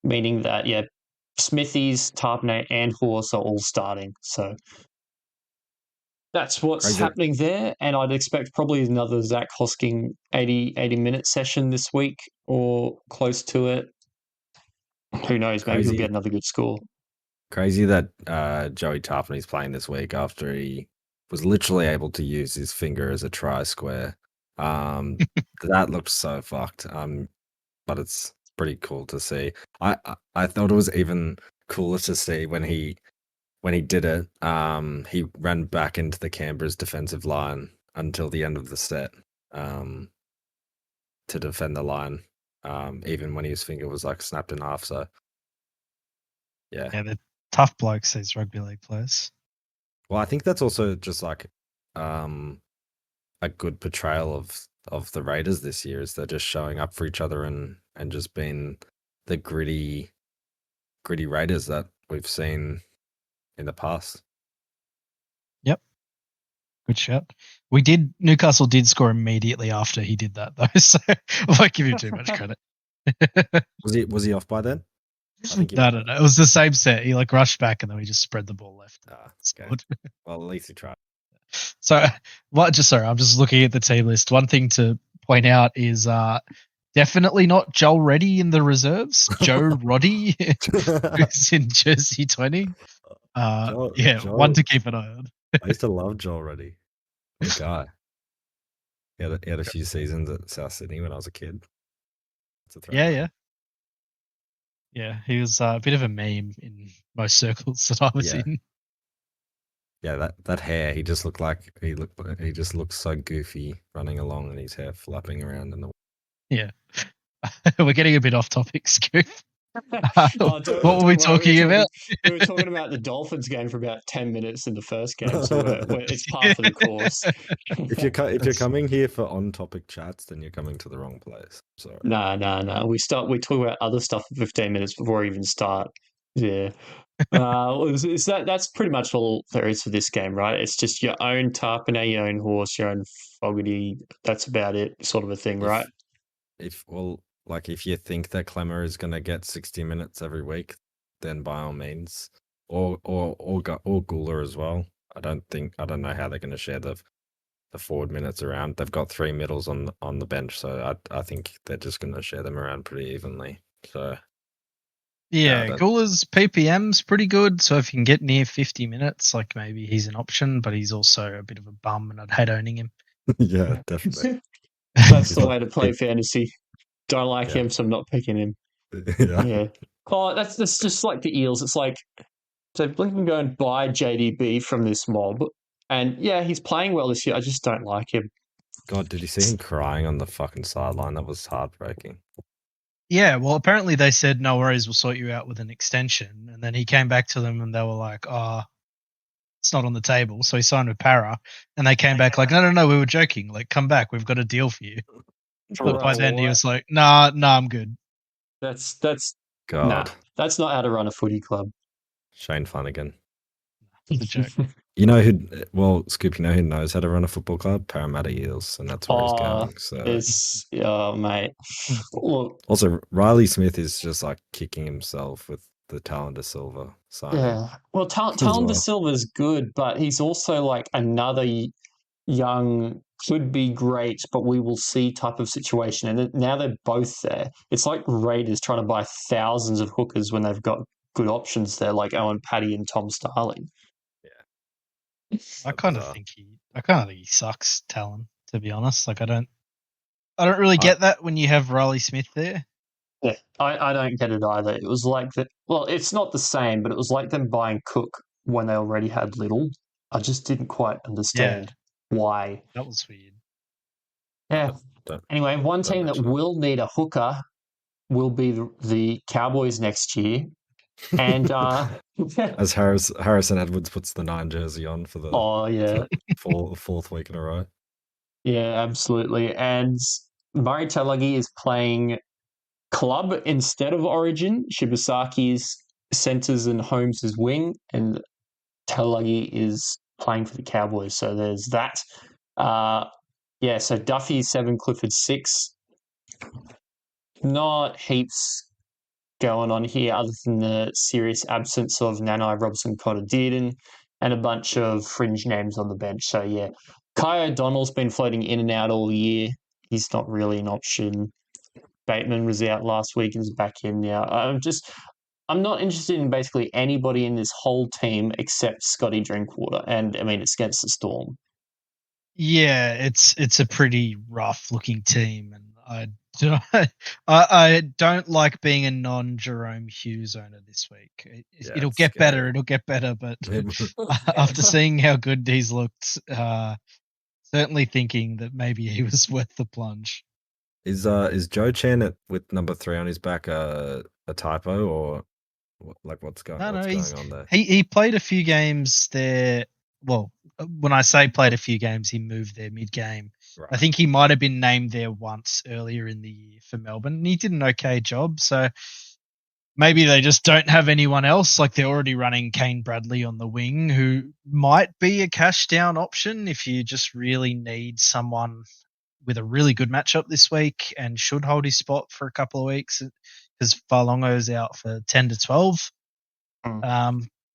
Speaker 2: meaning that, yeah, Smithies, Tarpane, and Horse are all starting. So that's what's happening there. And I'd expect probably another Zach Hosking 80-minute session this week or close to it. Who knows? Maybe he'll get another good score.
Speaker 3: Crazy that Joey Tarpany's playing this week after he was literally able to use his finger as a try square. That looked so fucked. But it's pretty cool to see. I thought it was even cooler to see when he did it. He ran back into the Canberra's defensive line until the end of the set to defend the line, even when his finger was like snapped in half. So yeah,
Speaker 4: they're tough blokes, these rugby league players.
Speaker 3: Well, I think that's also just like a good portrayal of the Raiders this year, is they're just showing up for each other and just being the gritty Raiders that we've seen in the past.
Speaker 4: Yep. Good shot. Newcastle did score immediately after he did that though, so I won't give him too much credit.
Speaker 3: Was he off by then?
Speaker 4: No. It was the same set. He like rushed back and then we just spread the ball left.
Speaker 3: Okay. Well, at least he tried.
Speaker 4: So I'm just looking at the team list. One thing to point out is definitely not Joel Reddy in the reserves. Joe Roddy, who's in jersey 20. Joel, one to keep an eye on.
Speaker 3: I used to love Joel Reddy. Good guy. He had a few seasons at South Sydney when I was a kid.
Speaker 4: Yeah. He was a bit of a meme in most circles that I was in.
Speaker 3: Yeah, that hair, he just looked so goofy running along and his hair flapping around in the.
Speaker 4: Yeah. We're getting a bit off topic, Scoop. What were we talking about?
Speaker 2: We were talking about the Dolphins game for about 10 minutes in the first game, so it's par for the course.
Speaker 3: If you're coming here for on-topic chats, then you're coming to the wrong place. Sorry.
Speaker 2: No. We talk about other stuff for 15 minutes before we even start. Yeah. That's pretty much all there is for this game, right? It's just your own Tarpane, your own Horse, your own Fogarty. That's about it, sort of a thing, right?
Speaker 3: If you think that Clemmer is gonna get 60 minutes every week, then by all means, or Gula as well. I don't know how they're gonna share the forward minutes around. They've got 3 middles on the bench, so I think they're just gonna share them around pretty evenly. So
Speaker 4: yeah, Gula's PPM's pretty good. So if you can get near 50 minutes, like maybe he's an option, but he's also a bit of a bum, and I'd hate owning him.
Speaker 3: yeah, definitely.
Speaker 2: That's the way to play fantasy. Don't like him, so I'm not picking him. Yeah. Oh, that's just like the Eels. It's like, so Blink can go and buy JDB from this mob, and yeah, he's playing well this year. I just don't like him.
Speaker 3: God, did you see him crying on the fucking sideline? That was heartbreaking.
Speaker 4: Yeah, well, apparently they said, no worries, we'll sort you out with an extension. And then he came back to them and they were like, it's not on the table. So he signed with Para. And they came back like, no, we were joking. Like, come back. We've got a deal for you. But by then he was like, nah, I'm good.
Speaker 2: That's
Speaker 3: God.
Speaker 2: Nah, that's not how to run a footy club.
Speaker 3: Shane Flanagan.
Speaker 4: It's a joke.
Speaker 3: You know Scoop, you know who knows how to run a football club? Parramatta Eels, and that's where he's going. So
Speaker 2: mate. Look,
Speaker 3: also, Riley Smith is just like kicking himself with the Talon Silva signing.
Speaker 2: Yeah. Well, Talon Silva's good, but he's also like another young, could be great, but we will see type of situation. And now they're both there. It's like Raiders trying to buy thousands of hookers when they've got good options there, like Owen Paddy and Tom Starling.
Speaker 4: I kind of think he sucks, Talon, to be honest. Like I don't really get that when you have Riley Smith there.
Speaker 2: Yeah, I don't get it either. It was like that. Well, it's not the same, but it was like them buying Cook when they already had Little. I just didn't quite understand why.
Speaker 4: That was weird.
Speaker 2: Yeah. Anyway, one team that will need a hooker will be the Cowboys next year. And
Speaker 3: as Harrison Edwards puts the 9 jersey on for the fourth week in a row.
Speaker 2: Yeah, absolutely. And Murray Talagi is playing club instead of Origin. Shibasaki's centres and Holmes' wing, and Talagi is playing for the Cowboys. So there's that. So Duffy 7, Clifford 6. Not heaps going on here other than the serious absence of Nanai, Robson, Cotter, Dearden, and a bunch of fringe names on the bench. So, yeah, Kai O'Donnell's been floating in and out all year. He's not really an option. Bateman was out last week and is back in now. I'm not interested in basically anybody in this whole team except Scotty Drinkwater. And, I mean, it's against the Storm.
Speaker 4: Yeah, it's a pretty rough looking team, and I don't like being a non-Jerome Hughes owner this week. It'll get better. It'll get better, but after seeing how good he's looked, certainly thinking that maybe he was worth the plunge.
Speaker 3: Is Joe Chan with number 3 on his back a typo, or what's going on there?
Speaker 4: He played a few games there. Well, when I say played a few games, he moved there mid-game. Right. I think he might have been named there once earlier in the year for Melbourne, and he did an okay job. So maybe they just don't have anyone else. Like they're already running Kane Bradley on the wing, who might be a cash down option if you just really need someone with a really good matchup this week and should hold his spot for a couple of weeks because Farlongo's out for 10 to 12.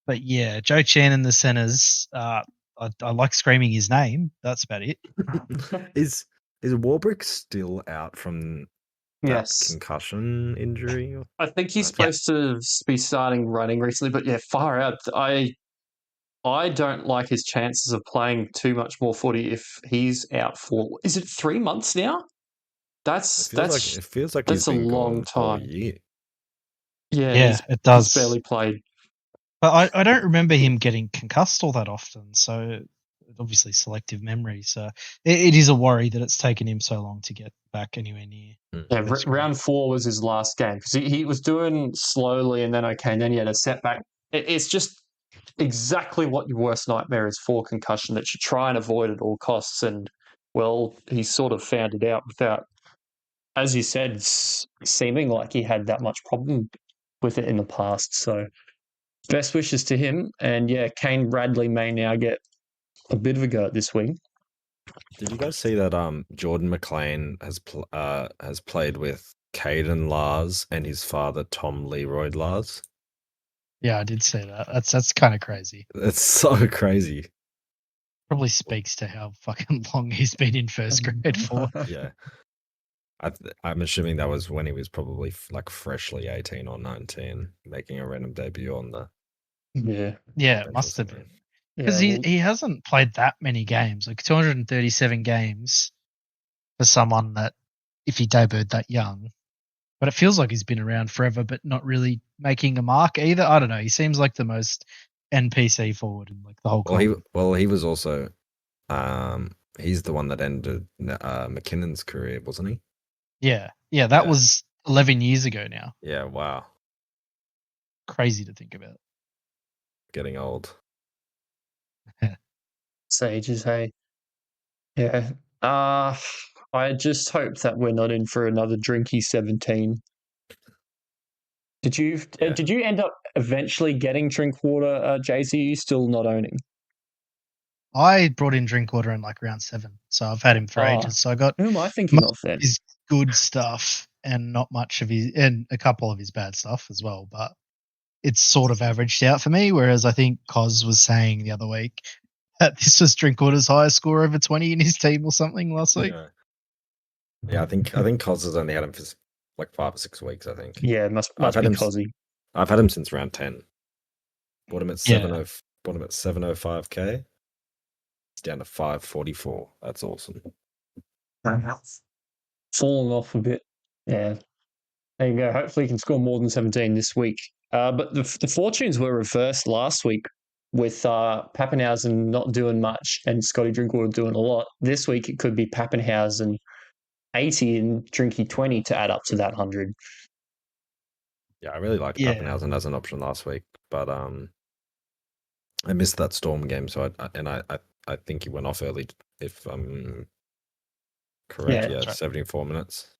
Speaker 4: But yeah, Joe Chan in the centres. I like screaming his name. That's about it.
Speaker 3: Is Warbrick still out from that concussion injury?
Speaker 2: I think he's supposed to be starting running recently, but yeah, far out. I don't like his chances of playing too much more footy if he's out for. Is it 3 months now? It feels like that's a long time. Yeah,
Speaker 4: it does.
Speaker 2: He's barely played.
Speaker 4: But I don't remember him getting concussed all that often, so obviously selective memory. So it is a worry that it's taken him so long to get back anywhere near.
Speaker 2: Yeah, round 4 was his last game because he was doing slowly and then and then he had a setback. It's just exactly what your worst nightmare is for concussion, that you try and avoid at all costs. And, well, he sort of found it out without, as you said, seeming like he had that much problem with it in the past. So best wishes to him. And, yeah, Kane Bradley may now get a bit of a go at this week.
Speaker 3: Did you guys see that Jordan McLean has played with Caden Lars and his father Tom Leroyd Lars?
Speaker 4: Yeah, I did see that. That's kind of crazy.
Speaker 3: It's so crazy.
Speaker 4: Probably speaks to how fucking long he's been in first grade for.
Speaker 3: Yeah. I'm assuming that was when he was probably like freshly 18 or 19, making a random debut on the
Speaker 2: Yeah.
Speaker 4: Yeah, it
Speaker 3: bench or
Speaker 4: must have
Speaker 3: something.
Speaker 4: been. Because
Speaker 2: Yeah,
Speaker 4: he hasn't played that many games, like 237 games for someone that, if he debuted that young. But it feels like he's been around forever, but not really making a mark either. I don't know. He seems like the most NPC forward in like the whole
Speaker 3: Well,
Speaker 4: club.
Speaker 3: he was also he's the one that ended McKinnon's career, wasn't he?
Speaker 4: Yeah, that
Speaker 3: Yeah.
Speaker 4: was 11 years ago now.
Speaker 3: Yeah, wow.
Speaker 4: Crazy to think about.
Speaker 3: Getting old.
Speaker 2: Sages, hey. Yeah. I just hope that we're not in for another drinky 17.
Speaker 3: Yeah.
Speaker 2: Did you end up eventually getting Drinkwater, JC? You still not owning?
Speaker 4: I brought in Drinkwater in like round 7, so I've had him for
Speaker 2: Oh,
Speaker 4: ages. So I got
Speaker 2: who am I thinking of then?
Speaker 4: his good stuff and not much of his, and a couple of his bad stuff as well. But it's sort of averaged out for me. Whereas I think Cos was saying the other week that this was Drinkwater's highest score over 20 in his team or something last week.
Speaker 3: Yeah, I think Cos has only had him for like 5 or 6 weeks, I think.
Speaker 2: Yeah, must
Speaker 3: I've had
Speaker 2: be
Speaker 3: him
Speaker 2: Cozzy.
Speaker 3: I've had him since round 10. Bought him at
Speaker 4: Yeah.
Speaker 3: 705k. It's down to 544. That's awesome.
Speaker 2: Falling off a bit. Yeah. There you go. Hopefully, he can score more than 17 this week. But the fortunes were reversed last week with Pappenhausen not doing much and Scotty Drinkwater doing a lot. This week, it could be Pappenhausen 80 and Drinky 20 to add up to that 100.
Speaker 3: Yeah, I really liked Pappenhausen as an option last week, but I missed that Storm game, so I think he went off early. If I'm correct,
Speaker 2: Yeah,
Speaker 3: 74 minutes.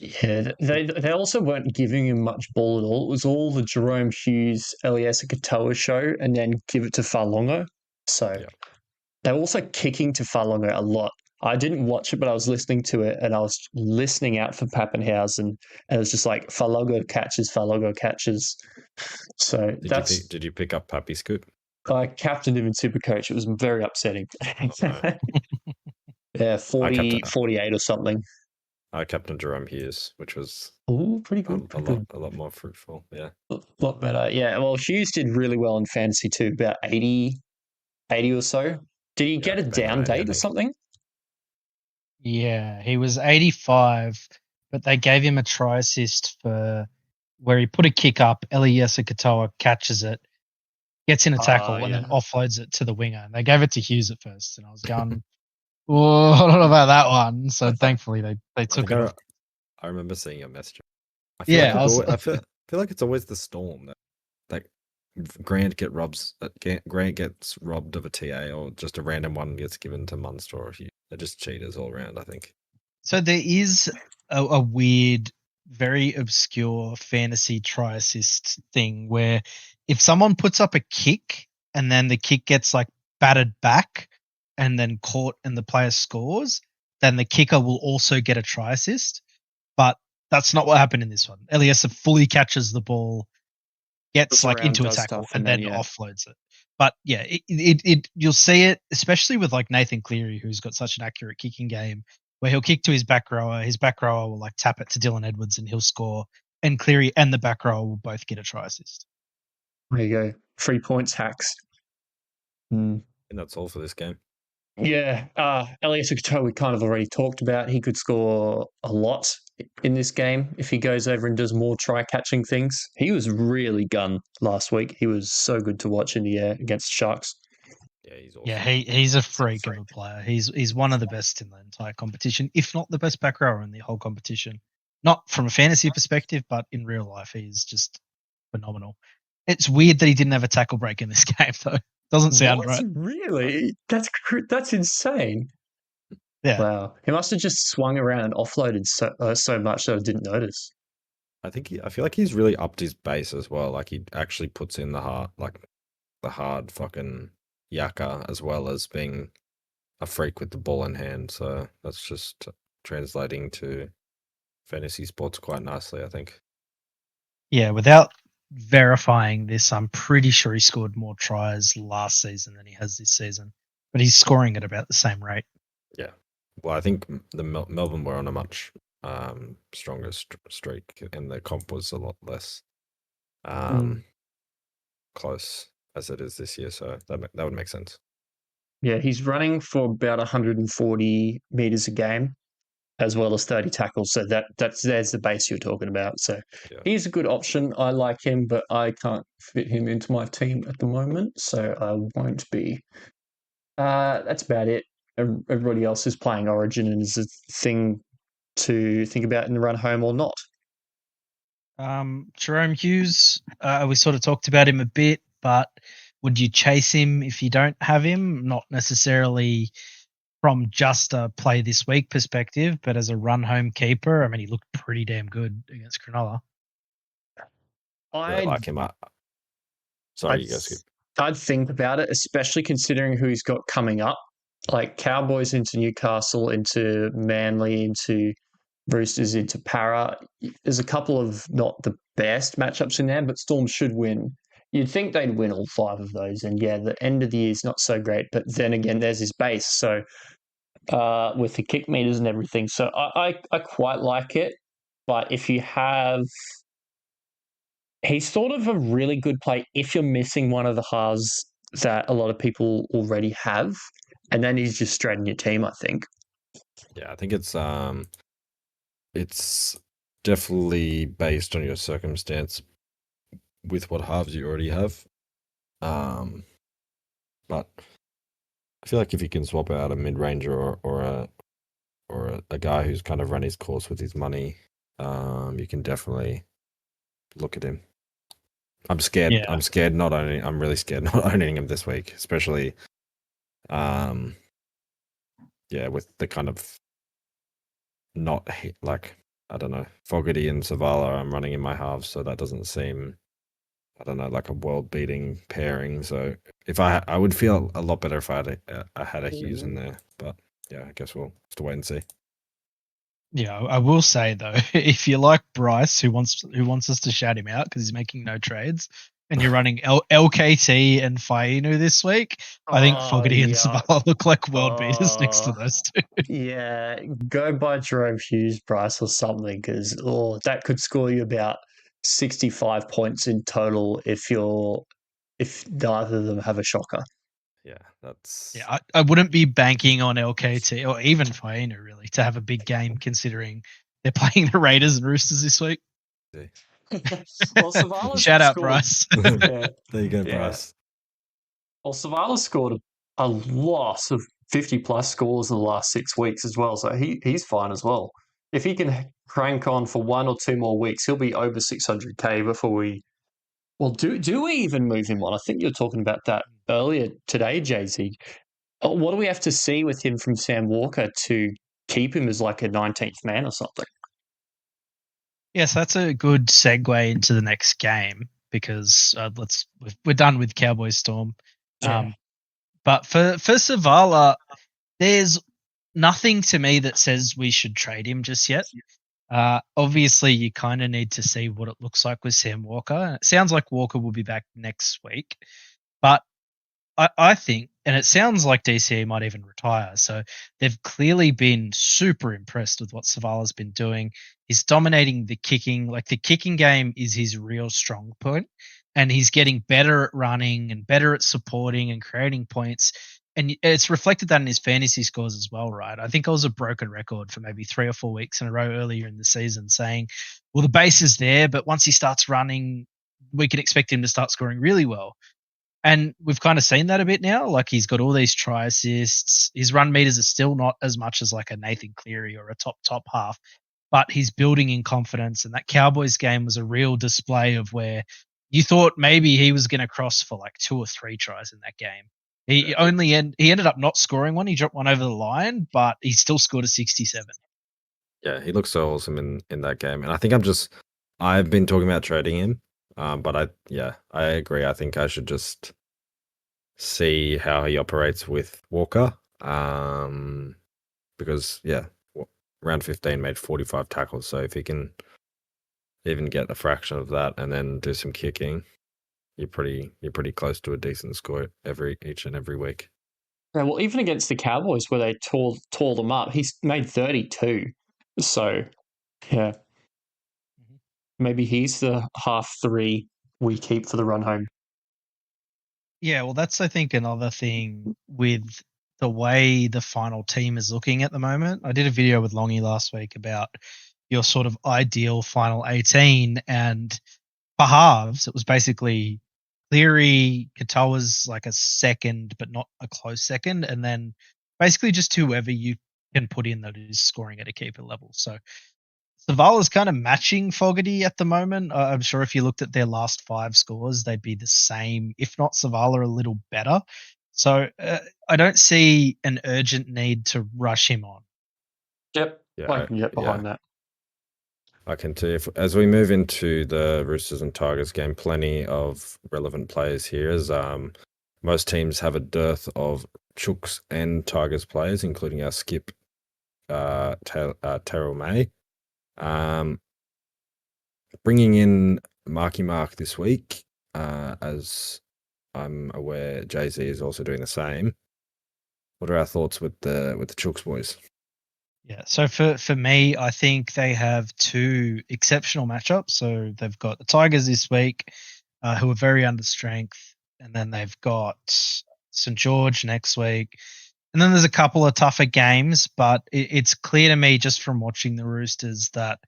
Speaker 2: Yeah, they also weren't giving him much ball at all. It was all the Jerome Hughes, Eliesa Katoa show, and then give it to Falongo. So they were also kicking to Falongo a lot. I didn't watch it, but I was listening to it, and I was listening out for Pappenhausen, and it was just like Falongo catches. So
Speaker 3: Did you pick up Pappy Scoop?
Speaker 2: I captained him in Supercoach. It was very upsetting. Yeah, 48 or something.
Speaker 3: I captained Jerome Hughes, which was
Speaker 2: pretty good.
Speaker 3: A lot more fruitful. Yeah,
Speaker 2: a lot better. Yeah, well, Hughes did really well in fantasy too, about 80 or so. Did he get a down date or something?
Speaker 4: Yeah, he was 85, but they gave him a try assist for where he put a kick up. Eliesa Katoa catches it, gets in a tackle, and then offloads it to the winger. And they gave it to Hughes at first, and I was going, "Oh, I don't know about that one." So thankfully, they took it off.
Speaker 3: I remember seeing a message. I feel like it's always the Storm that Grant gets robbed of a TA, or just a random one gets given to Munster or Hughes. They're just cheaters all around, I think.
Speaker 4: So there is a weird, very obscure fantasy try assist thing where if someone puts up a kick and then the kick gets like batted back and then caught and the player scores, then the kicker will also get a try assist. But that's not what happened in this one. Eliesa fully catches the ball, gets like into a tackle, and then offloads it. But yeah, it you'll see it, especially with like Nathan Cleary, who's got such an accurate kicking game, where he'll kick to his back rower. His back rower will like tap it to Dylan Edwards, and he'll score. And Cleary and the back rower will both get a try assist.
Speaker 2: There you go, 3 points hacks.
Speaker 3: And that's all for this game.
Speaker 2: Yeah, Eliesa Katoa we kind of already talked about. He could score a lot in this game if he goes over and does more try-catching things. He was really gun last week. He was so good to watch in the air against the Sharks.
Speaker 3: Yeah, he's awesome.
Speaker 4: Yeah, he's a freak of a player. He's one of the best in the entire competition, if not the best back rower in the whole competition. Not from a fantasy perspective, but in real life, he's just phenomenal. It's weird that he didn't have a tackle break in this game, though. Doesn't sound right.
Speaker 2: Really? That's insane.
Speaker 4: Yeah.
Speaker 2: Wow. He must have just swung around and offloaded so much that I didn't notice.
Speaker 3: I feel like he's really upped his base as well. Like he actually puts in the hard fucking yakka, as well as being a freak with the ball in hand. So that's just translating to fantasy sports quite nicely, I think.
Speaker 4: Yeah, without verifying this, I'm pretty sure he scored more tries last season than he has this season, but he's scoring at about the same rate.
Speaker 3: Yeah. Well, I think the Melbourne were on a much stronger streak, and the comp was a lot less close as it is this year. So that would make sense.
Speaker 2: Yeah, he's running for about 140 meters a game, as well as 30 tackles. So there's the base you're talking about. So
Speaker 3: Yeah.
Speaker 2: he's a good option. I like him, but I can't fit him into my team at the moment, so I won't be. That's about it. Everybody else is playing Origin and is a thing to think about in the run home or not.
Speaker 4: Jerome Hughes, we sort of talked about him a bit, but would you chase him if you don't have him? Not necessarily from just a play this week perspective, but as a run home keeper. I mean, he looked pretty damn good against Cronulla.
Speaker 3: I like him. Sorry, you guys.
Speaker 2: I'd think about it, especially considering who he's got coming up. Like Cowboys into Newcastle, into Manly, into Roosters, into Para. There's a couple of not the best matchups in there, but Storm should win. You'd think they'd win all 5 of those. And yeah, the end of the year is not so great. But then again, there's his base. So with the kick meters and everything. So I quite like it. But if you have. He's sort of a really good play if you're missing one of the halves that a lot of people already have. And then he's just straight in your team, I think.
Speaker 3: Yeah, I think it's definitely based on your circumstance with what halves you already have. But I feel like if you can swap out a mid-ranger or a guy who's kind of run his course with his money, you can definitely look at him. I'm scared.
Speaker 4: Yeah.
Speaker 3: I'm really scared not owning him this week, especially with the kind of not like, I don't know, Fogarty and Savala I'm running in my halves, so that doesn't seem, I don't know, like a world-beating pairing. So if I would feel a lot better if I had a Hughes in there, but yeah, I guess we'll have to wait and see.
Speaker 4: Yeah, I will say though, if you like Bryce, who wants us to shout him out because he's making no trades, and you're running LKT and Fainu this week, I think Fogarty and Savala look like world beaters next to those two.
Speaker 2: Yeah, go buy Jerome Hughes, Bryce, or something, because that could score you about 65 points in total if neither of them have a shocker.
Speaker 3: Yeah, that's.
Speaker 4: Yeah, I wouldn't be banking on LKT or even Fainu really to have a big game, considering they're playing the Raiders and Roosters this week.
Speaker 2: Well,
Speaker 4: shout out, Bryce.
Speaker 3: There you go, Bryce.
Speaker 2: Well, Savala scored a lot of 50-plus scores in the last 6 weeks as well, so he's fine as well. If he can crank on for 1 or 2 more weeks, he'll be over 600k before we. Well, do we even move him on? I think you were talking about that earlier today, JZ. What do we have to see with him from Sam Walker to keep him as like a 19th man or something?
Speaker 4: Yes, that's a good segue into the next game because we're done with Cowboys Storm.
Speaker 2: Yeah.
Speaker 4: But for Savala, there's nothing to me that says we should trade him just yet. Obviously, you kind of need to see what it looks like with Sam Walker. It sounds like Walker will be back next week, but I think, and it sounds like DCE might even retire. So they've clearly been super impressed with what Savala's been doing. He's dominating the kicking. Like the kicking game is his real strong point, and he's getting better at running and better at supporting and creating points. And it's reflected that in his fantasy scores as well, right? I think I was a broken record for maybe 3 or 4 weeks in a row earlier in the season saying, well, the base is there, but once he starts running, we can expect him to start scoring really well. And we've kind of seen that a bit now. Like he's got all these try assists. His run meters are still not as much as like a Nathan Cleary or a top half, but he's building in confidence. And that Cowboys game was a real display of where you thought maybe he was going to cross for like 2 or 3 tries in that game. He ended up not scoring one. He dropped one over the line, but he still scored a 67.
Speaker 3: Yeah, he looks so awesome in that game. And I think I've been talking about trading him. But I agree. I think I should just see how he operates with Walker. Because round 15 made 45 tackles. So if he can even get a fraction of that and then do some kicking, you're pretty close to a decent score each and every week.
Speaker 2: Yeah, well, even against the Cowboys where they tore them up, he's made 32. So, yeah, maybe he's the 3 we keep for the run home.
Speaker 4: Yeah, well, that's, I think, another thing with the way the final team is looking at the moment. I did a video with Longy last week about your sort of ideal final 18, and for halves, it was basically Cleary, Katoa's like a second, but not a close second, and then basically just whoever you can put in that is scoring at a keeper level. So Savala's kind of matching Fogarty at the moment. I'm sure if you looked at their last 5 scores, they'd be the same, if not Savala a little better. So I don't see an urgent need to rush him on.
Speaker 2: Yep,
Speaker 3: Yeah,
Speaker 2: I can get behind that.
Speaker 3: I can too. As we move into the Roosters and Tigers game, plenty of relevant players here. As most teams have a dearth of Chooks and Tigers players, including our skip, Terrell May. Bringing in Marky Mark this week, as I'm aware Jay-Z is also doing the same. What are our thoughts with the Chooks boys?
Speaker 4: Yeah, so for me, I think they have 2 exceptional matchups. So they've got the Tigers this week, who are very under strength, and then they've got St George next week. And then there's a couple of tougher games, but it's clear to me just from watching the Roosters that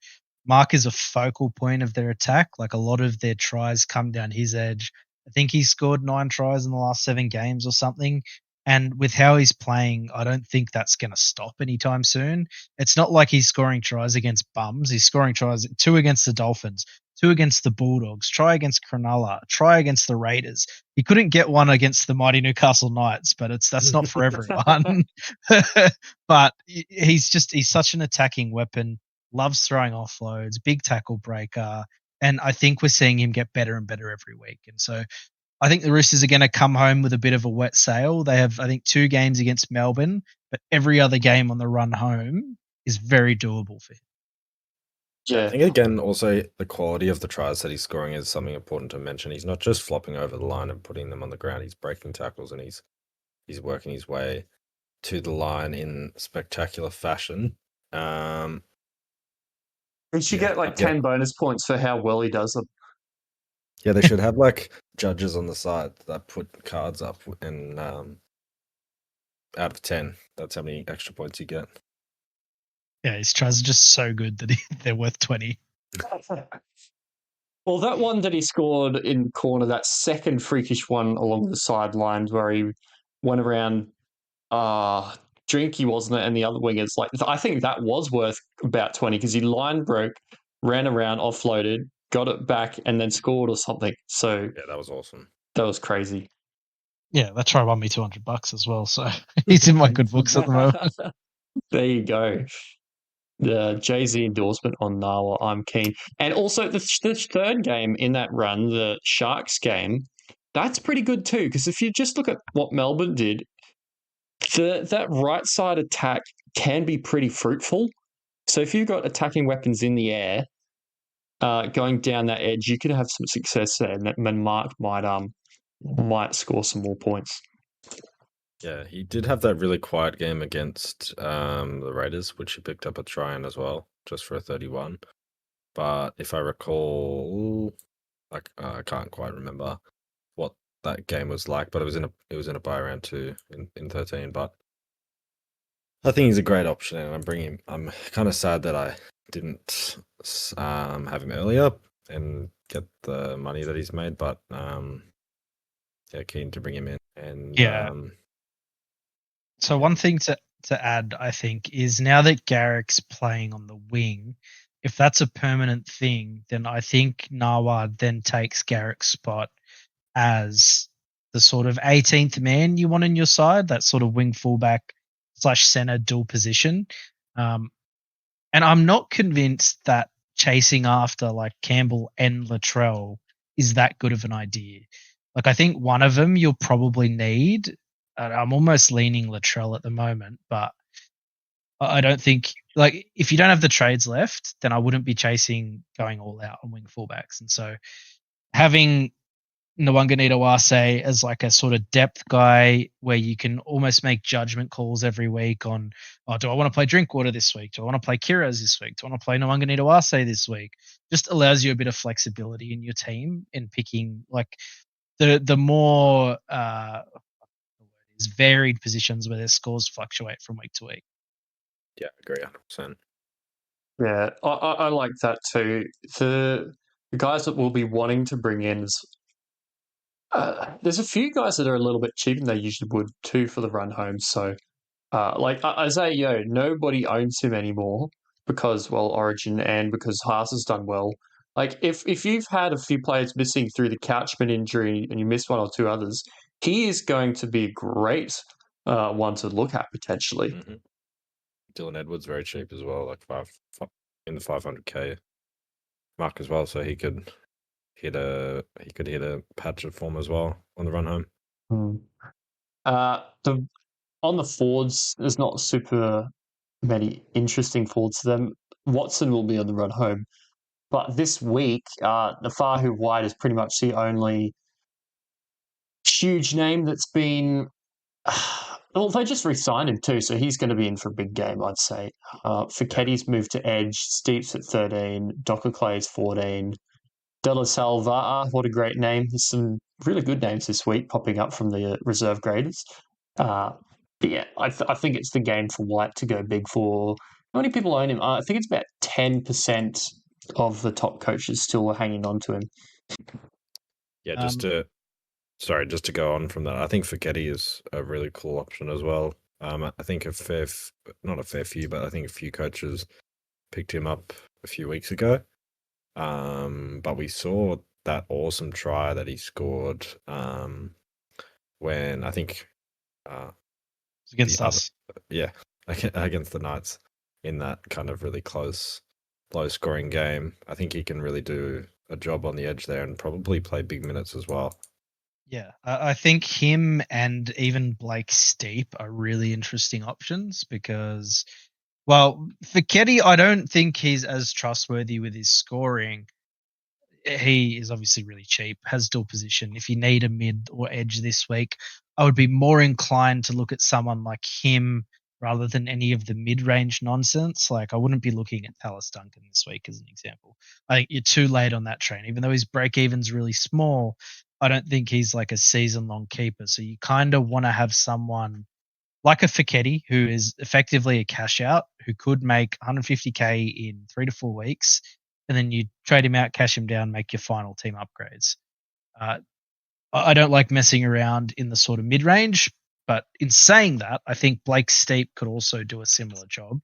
Speaker 4: Mark is a focal point of their attack. Like a lot of their tries come down his edge. I think he scored 9 tries in the last 7 games or something. And with how he's playing, I don't think that's going to stop anytime soon. It's not like he's scoring tries against bums. He's scoring tries 2 against the Dolphins, 2 against the Bulldogs, try against Cronulla, try against the Raiders. He couldn't get one against the mighty Newcastle Knights, but that's not for everyone. But he's such an attacking weapon, loves throwing offloads, big tackle breaker, and I think we're seeing him get better and better every week. And so I think the Roosters are going to come home with a bit of a wet sail. They have, I think, 2 games against Melbourne, but every other game on the run home is very doable for him.
Speaker 3: Yeah, I think again, also the quality of the tries that he's scoring is something important to mention. He's not just flopping over the line and putting them on the ground. He's breaking tackles and he's working his way to the line in spectacular fashion.
Speaker 2: He should get like 10 bonus points for how well he does them.
Speaker 3: Yeah, they should have like judges on the side that put cards up, and out of 10, that's how many extra points you get.
Speaker 4: Yeah, his tries are just so good that they're worth 20.
Speaker 2: Well, that one that he scored in corner, that second freakish one along the sidelines where he went around Drinky, wasn't it? And the other wingers, like I think that was worth about 20 because he line broke, ran around, offloaded, got it back, and then scored or something. So
Speaker 3: yeah, that was awesome.
Speaker 2: That was crazy.
Speaker 4: Yeah, that try won me $200 as well. So he's in my good books at the moment.
Speaker 2: There you go. The Jay-Z endorsement on Nawa, I'm keen. And also the third game in that run, the Sharks game, that's pretty good too. Because if you just look at what Melbourne did, that right side attack can be pretty fruitful. So if you've got attacking weapons in the air, going down that edge, you can have some success there, and Mark might score some more points.
Speaker 3: Yeah, he did have that really quiet game against the Raiders, which he picked up a try in as well, just for a 31. But if I recall, like I can't quite remember what that game was like, but it was in a buy round 2 in 13. But I think he's a great option, and I'm kind of sad that I didn't have him earlier and get the money that he's made, but yeah, keen to bring him in. And
Speaker 4: yeah. So one thing to add, I think, is now that Garrick's playing on the wing, if that's a permanent thing, then I think Nawa then takes Garrick's spot as the sort of 18th man you want in your side, that sort of wing fullback / center dual position. And I'm not convinced that chasing after like Campbell and Latrell is that good of an idea. Like I think one of them you'll probably need, I'm almost leaning Latrell at the moment, but I don't think, like, if you don't have the trades left, then I wouldn't be chasing going all out on wing fullbacks. And so having Nwanganita-Wase as like a sort of depth guy where you can almost make judgment calls every week on, oh, do I want to play Drinkwater this week? Do I want to play Kiraz this week? Do I want to play Nwanganita-Wase this week? Just allows you a bit of flexibility in your team in picking like the more is varied positions where their scores fluctuate from week to week.
Speaker 3: Yeah, I agree 100%.
Speaker 2: Yeah, I like that too. The guys that we'll be wanting to bring in is there's a few guys that are a little bit cheaper than they usually would too for the run home. So, like Isaiah Yo, nobody owns him anymore because, well, Origin and because Haas has done well. Like, if you've had a few players missing through the Couchman injury and you missed one or two others, he is going to be a great one to look at potentially.
Speaker 3: Mm-hmm. Dylan Edwards very cheap as well, like five in the 500k mark as well, so he could hit a patch of form as well on the run home.
Speaker 2: On the forwards, there's not super many interesting forwards to them. Watson will be on the run home. But this week, Nafahu White is pretty much the only huge name that's been. Well, they just re-signed him too, so he's going to be in for a big game, I'd say. Fiketti's moved to edge, Steeps at 13, Docker Clay's 14, De La Salva, what a great name. There's some really good names this week popping up from the reserve graders. But yeah, I think it's the game for White to go big for. How many people own him? I think it's about 10% of the top coaches still hanging on to him.
Speaker 3: Yeah, just to go on from that, I think Fiketti is a really cool option as well. I think not a fair few, but I think a few coaches picked him up a few weeks ago. But we saw that awesome try that he scored when I think
Speaker 4: against us.
Speaker 3: Against the Knights in that kind of really close, low-scoring game. I think he can really do a job on the edge there and probably play big minutes as well.
Speaker 4: Yeah, I think him and even Blake Steep are really interesting options because, well, Fiketti, I don't think he's as trustworthy with his scoring. He is obviously really cheap, has dual position. If you need a mid or edge this week, I would be more inclined to look at someone like him rather than any of the mid-range nonsense. Like, I wouldn't be looking at Tallis Duncan this week as an example. I think you're too late on that train. Even though his break-even's really small, I don't think he's like a season-long keeper. So you kind of want to have someone like a Fiketti, who is effectively a cash out, who could make 150k in 3 to 4 weeks, and then you trade him out, cash him down, make your final team upgrades. I don't like messing around in the sort of mid-range, but in saying that, I think Blake Steep could also do a similar job,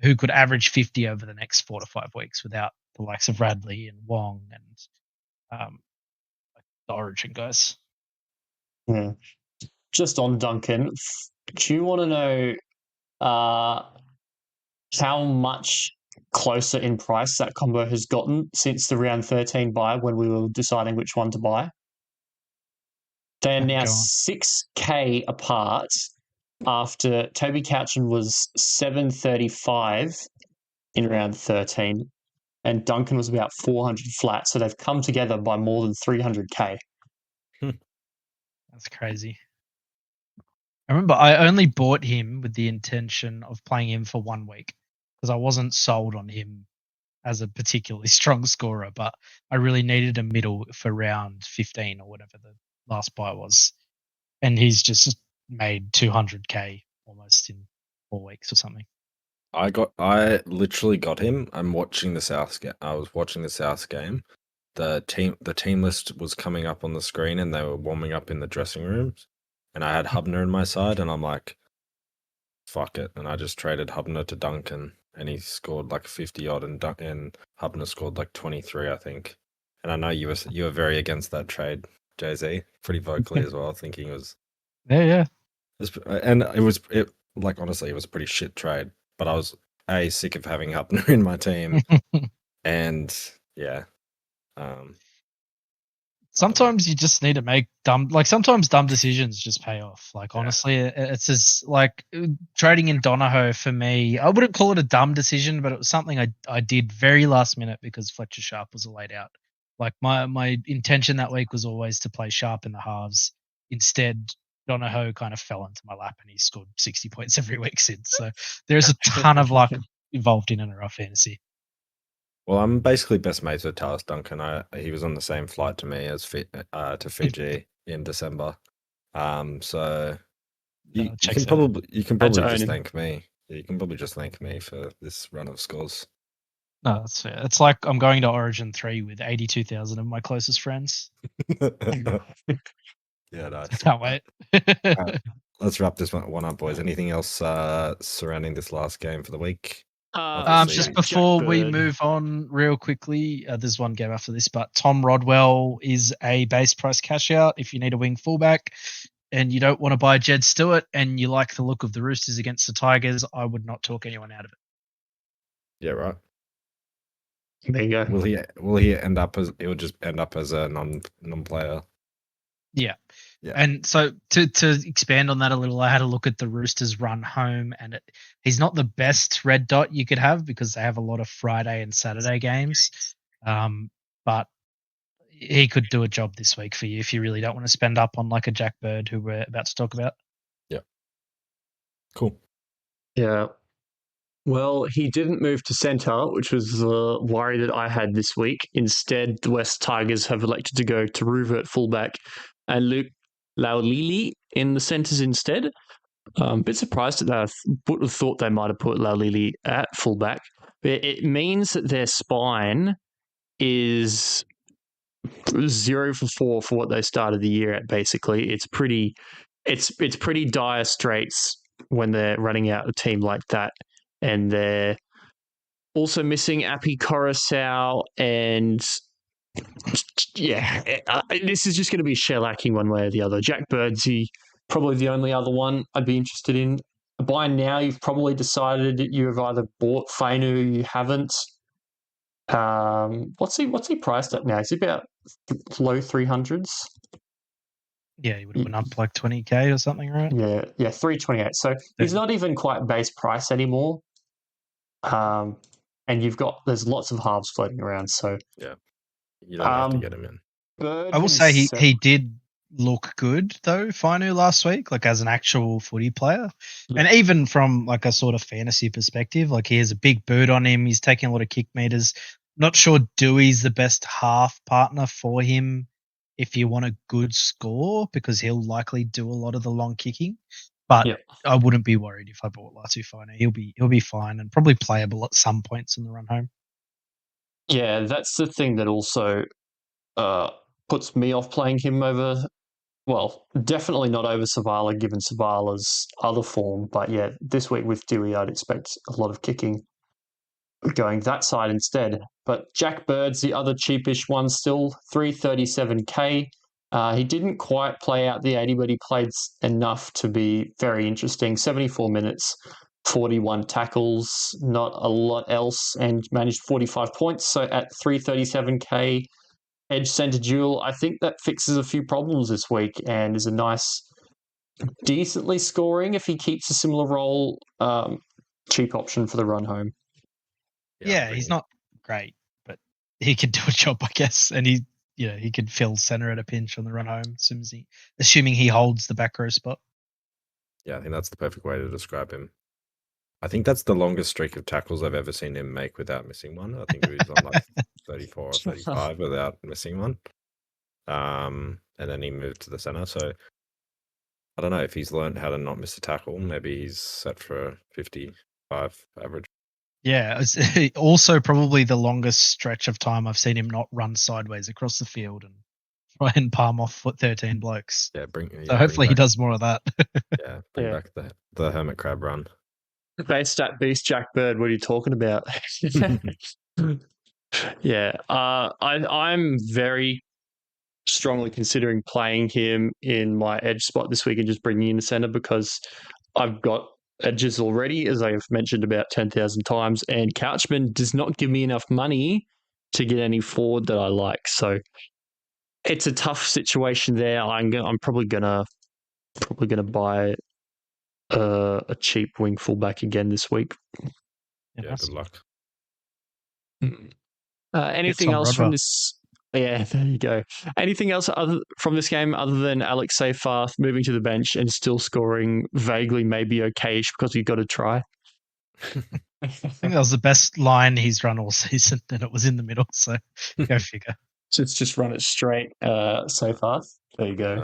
Speaker 4: who could average 50 over the next 4 to 5 weeks without the likes of Radley and Wong and the Origin guys.
Speaker 2: Yeah. Just on Duncan, do you want to know how much closer in price that combo has gotten since the round 13 buy when we were deciding which one to buy? They are now 6k apart after Toby Couchin was 735 in round 13 and Duncan was about 400 flat. So they've come together by more than 300k.
Speaker 4: That's crazy. I remember I only bought him with the intention of playing him for 1 week because I wasn't sold on him as a particularly strong scorer, but I really needed a middle for round 15 or whatever the last buy was. And he's just made 200k almost in 4 weeks or something.
Speaker 3: I literally got him. I was watching the South game. The team list was coming up on the screen and they were warming up in the dressing rooms. And I had Hubner in my side and I'm like, fuck it. And I just traded Hubner to Duncan and he scored like 50 odd and Hubner scored like 23, I think. And I know you were very against that trade, Jay-Z, pretty vocally as well, thinking it was.
Speaker 4: Yeah.
Speaker 3: And honestly, it was a pretty shit trade. But I was sick of having Hubner in my team, and yeah,
Speaker 4: Sometimes you just need to make sometimes dumb decisions just pay off. Honestly, it's as trading in Donahoe for me. I wouldn't call it a dumb decision, but it was something I did very last minute because Fletcher Sharp was laid out. My intention that week was always to play Sharp in the halves. Instead, Donahoe kind of fell into my lap and he scored 60 points every week since. So there's a ton of luck involved in NRL fantasy.
Speaker 3: Well, I'm basically best mates with Talis Duncan. He was on the same flight to me as to Fiji in December. So you can probably just thank me. You can probably just thank me for this run of scores.
Speaker 4: No, that's fair. It's like I'm going to Origin 3 with 82,000 of my closest friends.
Speaker 3: Yeah, nice.
Speaker 4: Can't wait.
Speaker 3: Right, let's wrap this one up, boys. Anything else surrounding this last game for the week?
Speaker 4: Just before we move on real quickly, there's one game after this, but Tom Rodwell is a base price cash out. If you need a wing fullback and you don't want to buy Jed Stewart and you like the look of the Roosters against the Tigers, I would not talk anyone out of it.
Speaker 3: Yeah, right.
Speaker 2: There you go.
Speaker 3: Will he end up as? It will just end up as a non-player.
Speaker 4: Yeah. And so to expand on that a little, I had a look at the Roosters run home, and he's not the best red dot you could have because they have a lot of Friday and Saturday games. But he could do a job this week for you if you really don't want to spend up on like a Jack Bird who we're about to talk about.
Speaker 3: Yeah. Cool.
Speaker 2: Yeah. Well, he didn't move to centre, which was the worry that I had this week. Instead, the West Tigers have elected to go to Ruva at fullback and Luke Laulili in the centres instead. Bit surprised at that. I would have thought they might have put Laulili at fullback. But it means that their spine is 0 for 4 for what they started the year at. Basically, it's pretty dire straits when they're running out a team like that. And they're also missing Api Coruscant, and this is just going to be shellacking one way or the other. Jack Birdsey, probably the only other one I'd be interested in. By now, you've probably decided that you have either bought Fainu or you haven't. What's he priced at now? Is he about low 300s?
Speaker 4: Yeah, he would have been up like 20k or something, right?
Speaker 2: Yeah, 328. So he's not even quite base price anymore. And there's lots of halves floating around. So
Speaker 3: yeah, you don't have to get him in.
Speaker 2: Bird
Speaker 4: I will say he did look good though, Fainu, last week, like as an actual footy player.
Speaker 2: Yeah.
Speaker 4: And even from like a sort of fantasy perspective, like he has a big bird on him. He's taking a lot of kick meters. Not sure Dewey's the best half partner for him if you want a good score, because he'll likely do a lot of the long kicking. But I wouldn't be worried if I bought Latu Fainu. He'll be fine and probably playable at some points in the run home.
Speaker 2: Yeah, that's the thing that also puts me off playing him over. Well, definitely not over Savala, given Savala's other form. But yeah, this week with Dewey, I'd expect a lot of kicking going that side instead. But Jack Bird's the other cheapish one still, 337k. He didn't quite play out the 80, but he played enough to be very interesting. 74 minutes, 41 tackles, not a lot else, and managed 45 points. So at 337k, edge centre duel, I think that fixes a few problems this week and is a nice, decently scoring, if he keeps a similar role, cheap option for the run home.
Speaker 4: Yeah, he's not great, but he could do a job, I guess. And he could fill center at a pinch on the run home, assuming he holds the back row spot.
Speaker 3: Yeah, I think that's the perfect way to describe him. I think that's the longest streak of tackles I've ever seen him make without missing one. I think he was on like 34 or 35 without missing one. And then he moved to the center. So I don't know if he's learned how to not miss a tackle. Maybe he's set for 55 average.
Speaker 4: Yeah, it's also probably the longest stretch of time I've seen him not run sideways across the field and try and palm off 13 blokes.
Speaker 3: Yeah,
Speaker 4: so hopefully he does more of that.
Speaker 3: Bring back the hermit crab run.
Speaker 2: Base stat beast Jack Bird, what are you talking about? Yeah, I'm very strongly considering playing him in my edge spot this week and just bringing in the center, because I've got edges already, as I've mentioned about 10,000 times, and Couchman does not give me enough money to get any forward that I like. So it's a tough situation there. I'm probably gonna buy a cheap wing fullback again this week.
Speaker 3: Yeah, good luck.
Speaker 2: Anything
Speaker 4: Tom
Speaker 2: else
Speaker 4: Rodger.
Speaker 2: from this? Yeah, there you go. Anything else from this game other than Alex Seyfarth moving to the bench and still scoring vaguely, maybe okayish because he got a try?
Speaker 4: I think that was the best line he's run all season, and it was in the middle. So go figure.
Speaker 2: So it's just run it straight, Seyfarth. There you go.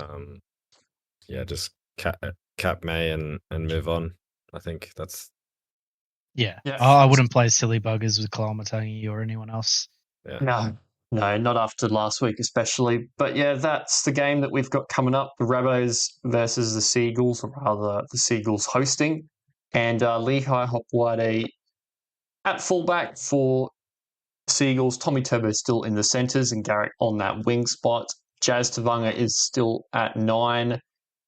Speaker 3: Yeah, just cap May and move on. I think that's
Speaker 4: Yeah.
Speaker 2: Yeah.
Speaker 4: I wouldn't play silly buggers with Kalamatangi or anyone else.
Speaker 3: yeah.
Speaker 2: No, not after last week, especially. But yeah, that's the game that we've got coming up: the Rabbitohs versus the Seagulls, or rather, the Seagulls hosting, and Lehigh Hopewade at fullback for Seagulls. Tommy Turbo still in the centres, and Garrick on that wing spot. Jazz Tavanga is still at 9.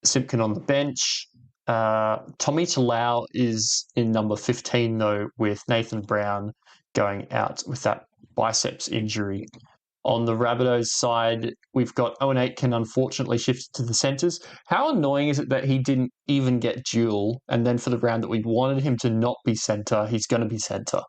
Speaker 2: Simpkin on the bench. Tommy Talau is in number 15, though, with Nathan Brown going out with that biceps injury. On the Rabbitohs side, we've got Owen Aitken unfortunately shifted to the centres. How annoying is it that he didn't even get dual, and then for the round that we wanted him to not be centre, he's going to be centre?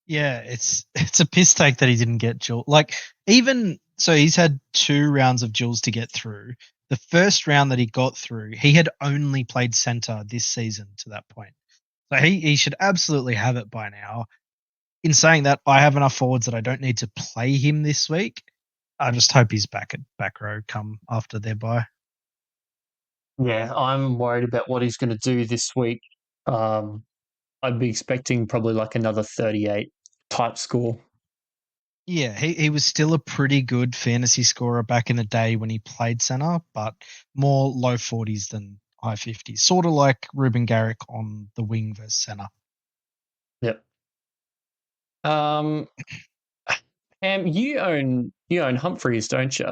Speaker 4: Yeah, it's a piss take that he didn't get dual. Like, even so, he's had 2 rounds of duals to get through. The first round that he got through, he had only played center this season to that point. So he should absolutely have it by now. In saying that, I have enough forwards that I don't need to play him this week. I just hope he's back at back row come after their bye.
Speaker 2: Yeah, I'm worried about what he's going to do this week. I'd be expecting probably like another 38 type score.
Speaker 4: Yeah, he was still a pretty good fantasy scorer back in the day when he played center, but more low 40s than high 50s. Sort of like Ruben Garrick on the wing versus center.
Speaker 2: Yep. You own Humphreys, don't you?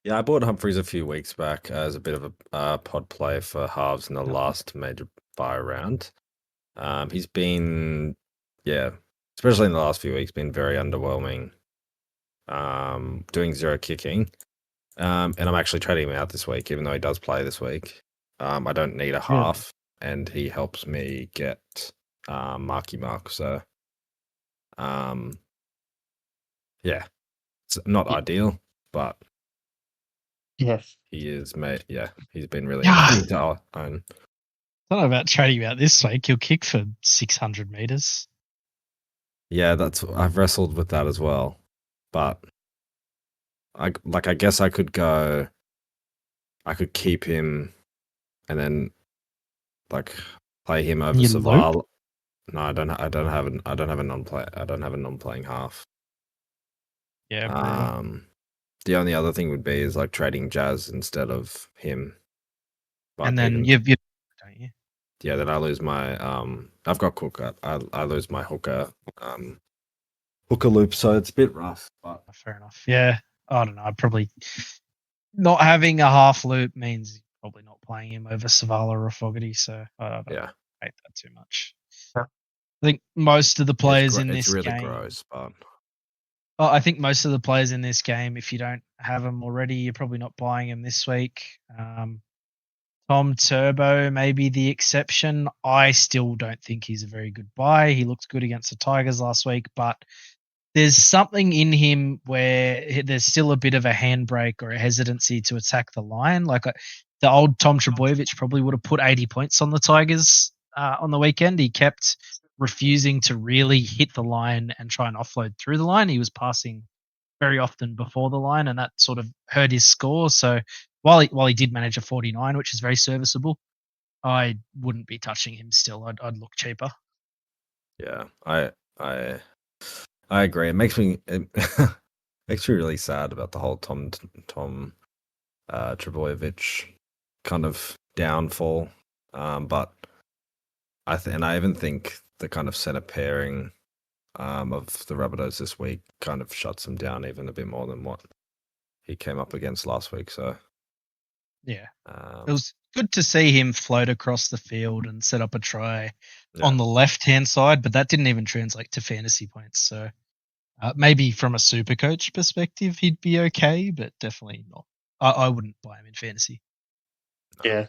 Speaker 3: Yeah, I bought Humphreys a few weeks back as a bit of a pod play for halves in the last major buy round. He's been, especially in the last few weeks, been very underwhelming. Doing 0 kicking. And I'm actually trading him out this week, even though he does play this week. I don't need a half, and he helps me get Marky Mark. So, yeah, it's not ideal, but
Speaker 2: Yes.
Speaker 3: he is, mate. Yeah, he's been really
Speaker 4: Yeah.
Speaker 3: interesting to own.
Speaker 4: I don't know about trading him out this week. He'll kick for 600 meters.
Speaker 3: Yeah, I've wrestled with that as well, but I guess I could keep him and then play him over
Speaker 4: You
Speaker 3: Saval. No, I don't have a non-playing half.
Speaker 4: Yeah, brutal.
Speaker 3: The only other thing would be is like trading Jazz instead of him. But
Speaker 4: And then
Speaker 3: even,
Speaker 4: you don't you?
Speaker 3: yeah, then I lose my I've got Cook. I lose my hooker loop, so it's a bit rough. But
Speaker 4: Fair enough. Yeah, I don't know. Probably not having a half loop means probably not playing him over Savala or Fogarty. So I don't hate that too much.
Speaker 2: Yeah.
Speaker 4: I think most of the players in
Speaker 3: it's
Speaker 4: this
Speaker 3: really
Speaker 4: game.
Speaker 3: gross, but
Speaker 4: I think most of the players in this game, if you don't have them already, you're probably not buying them this week. Tom Turbo may be the exception. I still don't think he's a very good buy. He looked good against the Tigers last week, but there's something in him where there's still a bit of a handbrake or a hesitancy to attack the line. Like the old Tom Trebojevic probably would have put 80 points on the Tigers on the weekend. He kept refusing to really hit the line and try and offload through the line. He was passing very often before the line, and that sort of hurt his score. So while he did manage a 49, which is very serviceable, I wouldn't be touching him still. I'd look cheaper.
Speaker 3: yeah, I agree. It makes me really sad about the whole Tom Trebojevic kind of downfall. But I even think the kind of center pairing of the Rabbitohs this week kind of shuts him down even a bit more than what he came up against last week. So
Speaker 4: yeah, it was good to see him float across the field and set up a try on the left-hand side, but that didn't even translate to fantasy points. So Maybe from a super coach perspective, he'd be okay, but definitely not. I wouldn't buy him in fantasy.
Speaker 2: Yeah.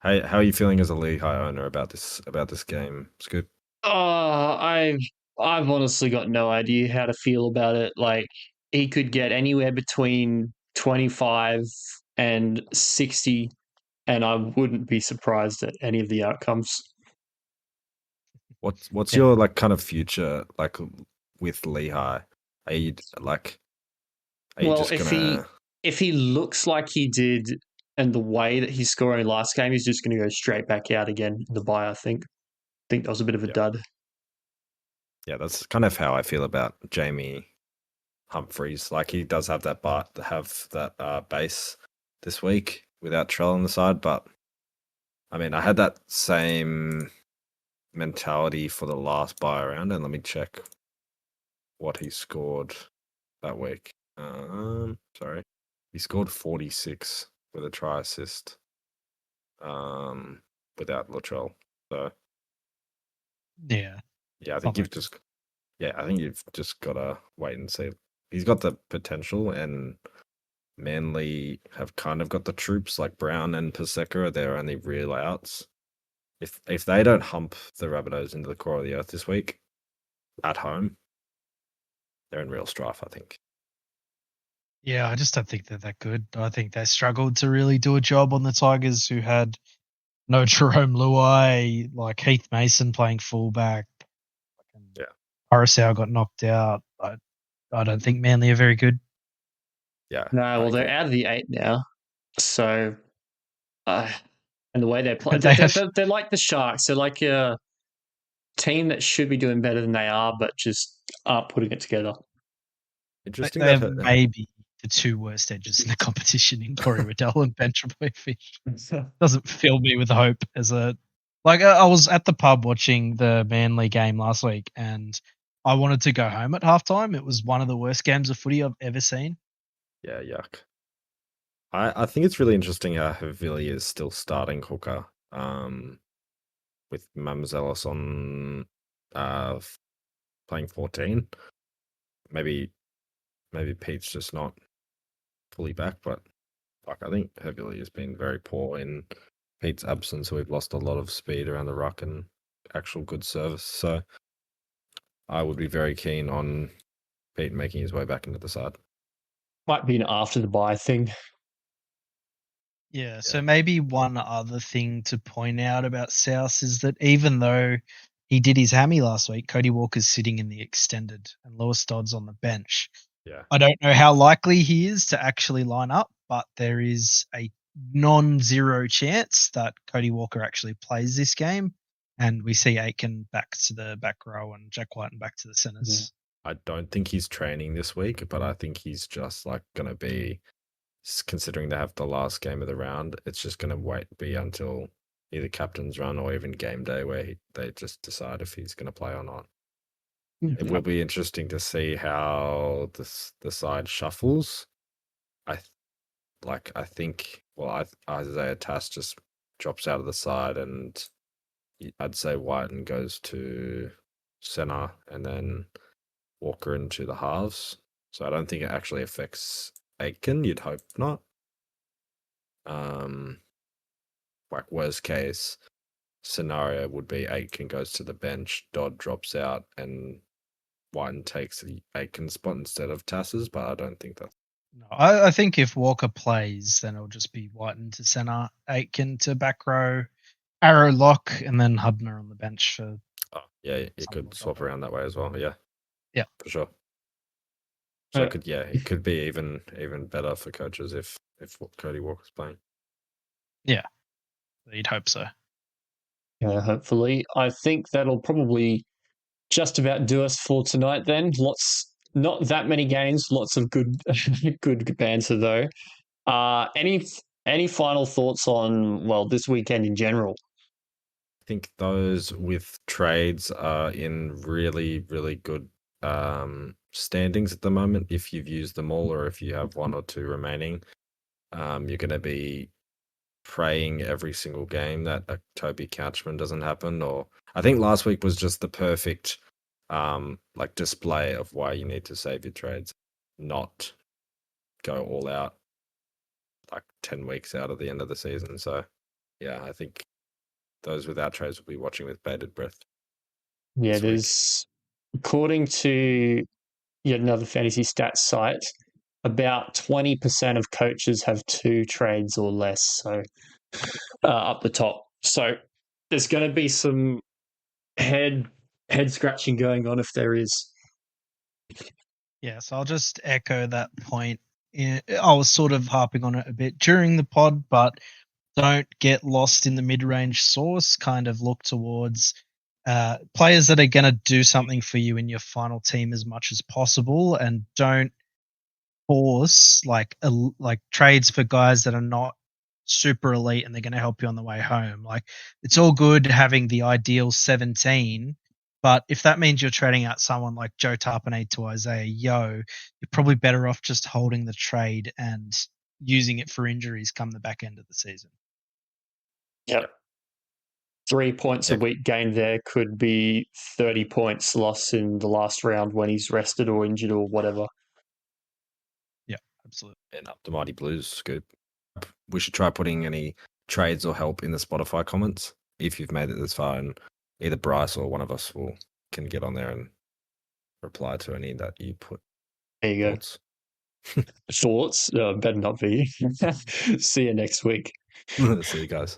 Speaker 3: How are you feeling as a Lehigh owner about this game, Scoop?
Speaker 2: I've honestly got no idea how to feel about it. Like, he could get anywhere between 25 and 60, and I wouldn't be surprised at any of the outcomes.
Speaker 3: What's
Speaker 4: Yeah.
Speaker 3: your like kind of future like with Lehigh? Are you like are you
Speaker 2: Well,
Speaker 3: just gonna
Speaker 2: if he looks like he did and the way that he's scoring last game, he's just going to go straight back out again in the buy, I think. I think that was a bit of a dud.
Speaker 3: Yeah, that's kind of how I feel about Jamie Humphreys. Like he does have that base this week without Trell on the side, but I mean I had that same mentality for the last buy around, and let me check what he scored that week. Sorry. He scored 46 with a try assist. Without Latrell. So
Speaker 4: Yeah.
Speaker 3: yeah, I think you've just gotta wait and see. He's got the potential, and Manly have kind of got the troops like Brown and Paseka are their only real outs. If they don't hump the Rabbitohs into the core of the earth this week at home, they're in real strife, I think.
Speaker 4: Yeah, I just don't think they're that good. I think they struggled to really do a job on the Tigers, who had no Jerome Luai, like Heath Mason playing fullback.
Speaker 3: Yeah.
Speaker 4: Coruscant got knocked out. I don't think Manly are very good.
Speaker 3: Yeah.
Speaker 2: No,
Speaker 3: I
Speaker 2: well, they're
Speaker 3: agree.
Speaker 2: out of the 8 now. So, and the way they play,
Speaker 4: They have
Speaker 2: they're like the Sharks. They're like a team that should be doing better than they are, but just aren't putting it together.
Speaker 3: Interesting
Speaker 4: they have
Speaker 3: that
Speaker 4: maybe the two worst edges in the competition in Corey Riddell and Ben Fish. Doesn't fill me with hope as a I was at the pub watching the Manly game last week, and I wanted to go home at halftime. It was one of the worst games of footy I've ever seen.
Speaker 3: yeah, yuck. I think it's really interesting how Havili is still starting hooker. With Mamzelos on playing 14. Maybe Pete's just not fully back, but like I think Havili has been very poor in Pete's absence, so we've lost a lot of speed around the ruck and actual good service. So I would be very keen on Pete making his way back into the side.
Speaker 2: Might be an after the buy thing.
Speaker 4: Yeah, so maybe one other thing to point out about South is that even though he did his hammy last week, Cody Walker's sitting in the extended and Lewis Dodd's on the bench.
Speaker 3: Yeah.
Speaker 4: I don't know how likely he is to actually line up, but there is a non-zero chance that Cody Walker actually plays this game, and we see Aitken back to the back row and Jack Whiten back to the centers.
Speaker 3: I don't think he's training this week, but I think he's just like going to be, considering they have the last game of the round, it's just going to be until either captain's run or even game day where they just decide if he's going to play or not. It will be interesting to see how the side shuffles. I think Isaiah Tass just drops out of the side, and I'd say Whiten goes to center and then Walker into the halves. So I don't think it actually affects Aitken. You'd hope not. Like worst case scenario would be Aitken goes to the bench, Dodd drops out, and Whiten takes the Aitken spot instead of Tass's, but I don't think that.
Speaker 4: No, I think if Walker plays, then it'll just be Whiten to center, Aitken to back row, Arrow lock, and then Hubner on the bench for.
Speaker 3: Oh, yeah, you could swap around that way as well. Yeah, for sure. So it could be even better for coaches if Cody Walker's playing.
Speaker 4: Yeah, you'd hope so.
Speaker 2: Yeah, hopefully. I think that'll probably just about do us for tonight then. Not that many games, lots of good good banter though. Any final thoughts on this weekend in general?
Speaker 3: I think those with trades are in really, really good standings at the moment. If you've used them all, or if you have one or two remaining, you're going to be praying every single game that a Toby Couchman doesn't happen. Or I think last week was just the perfect like display of why you need to save your trades, not go all out like 10 weeks out of the end of the season. So yeah, I think those without trades will be watching with bated breath.
Speaker 2: Yeah,
Speaker 3: this week.
Speaker 2: there's, according to yet another fantasy stats site, about 20% of coaches have 2 trades or less. So up the top. So there's going to be some head scratching going on if there is.
Speaker 4: Yeah, so I'll just echo that point. I was sort of harping on it a bit during the pod, but don't get lost in the mid-range source. Kind of look towards players that are going to do something for you in your final team as much as possible, and don't force like trades for guys that are not super elite and they're going to help you on the way home. Like, it's all good having the ideal 17, but if that means you're trading out someone like Joe Tarpanay to Isaiah Yo, you're probably better off just holding the trade and using it for injuries come the back end of the season.
Speaker 2: Yep. 3 points a week gained there could be 30 points lost in the last round when he's rested or injured or whatever.
Speaker 4: Yeah, absolutely.
Speaker 3: And up the Mighty Blues scoop. We should try putting any trades or help in the Spotify comments if you've made it this far, and either Bryce or one of us can get on there and reply to any that you put.
Speaker 2: There you
Speaker 3: Thoughts.
Speaker 2: go. Thoughts? Better not be. See you next week.
Speaker 3: See you guys.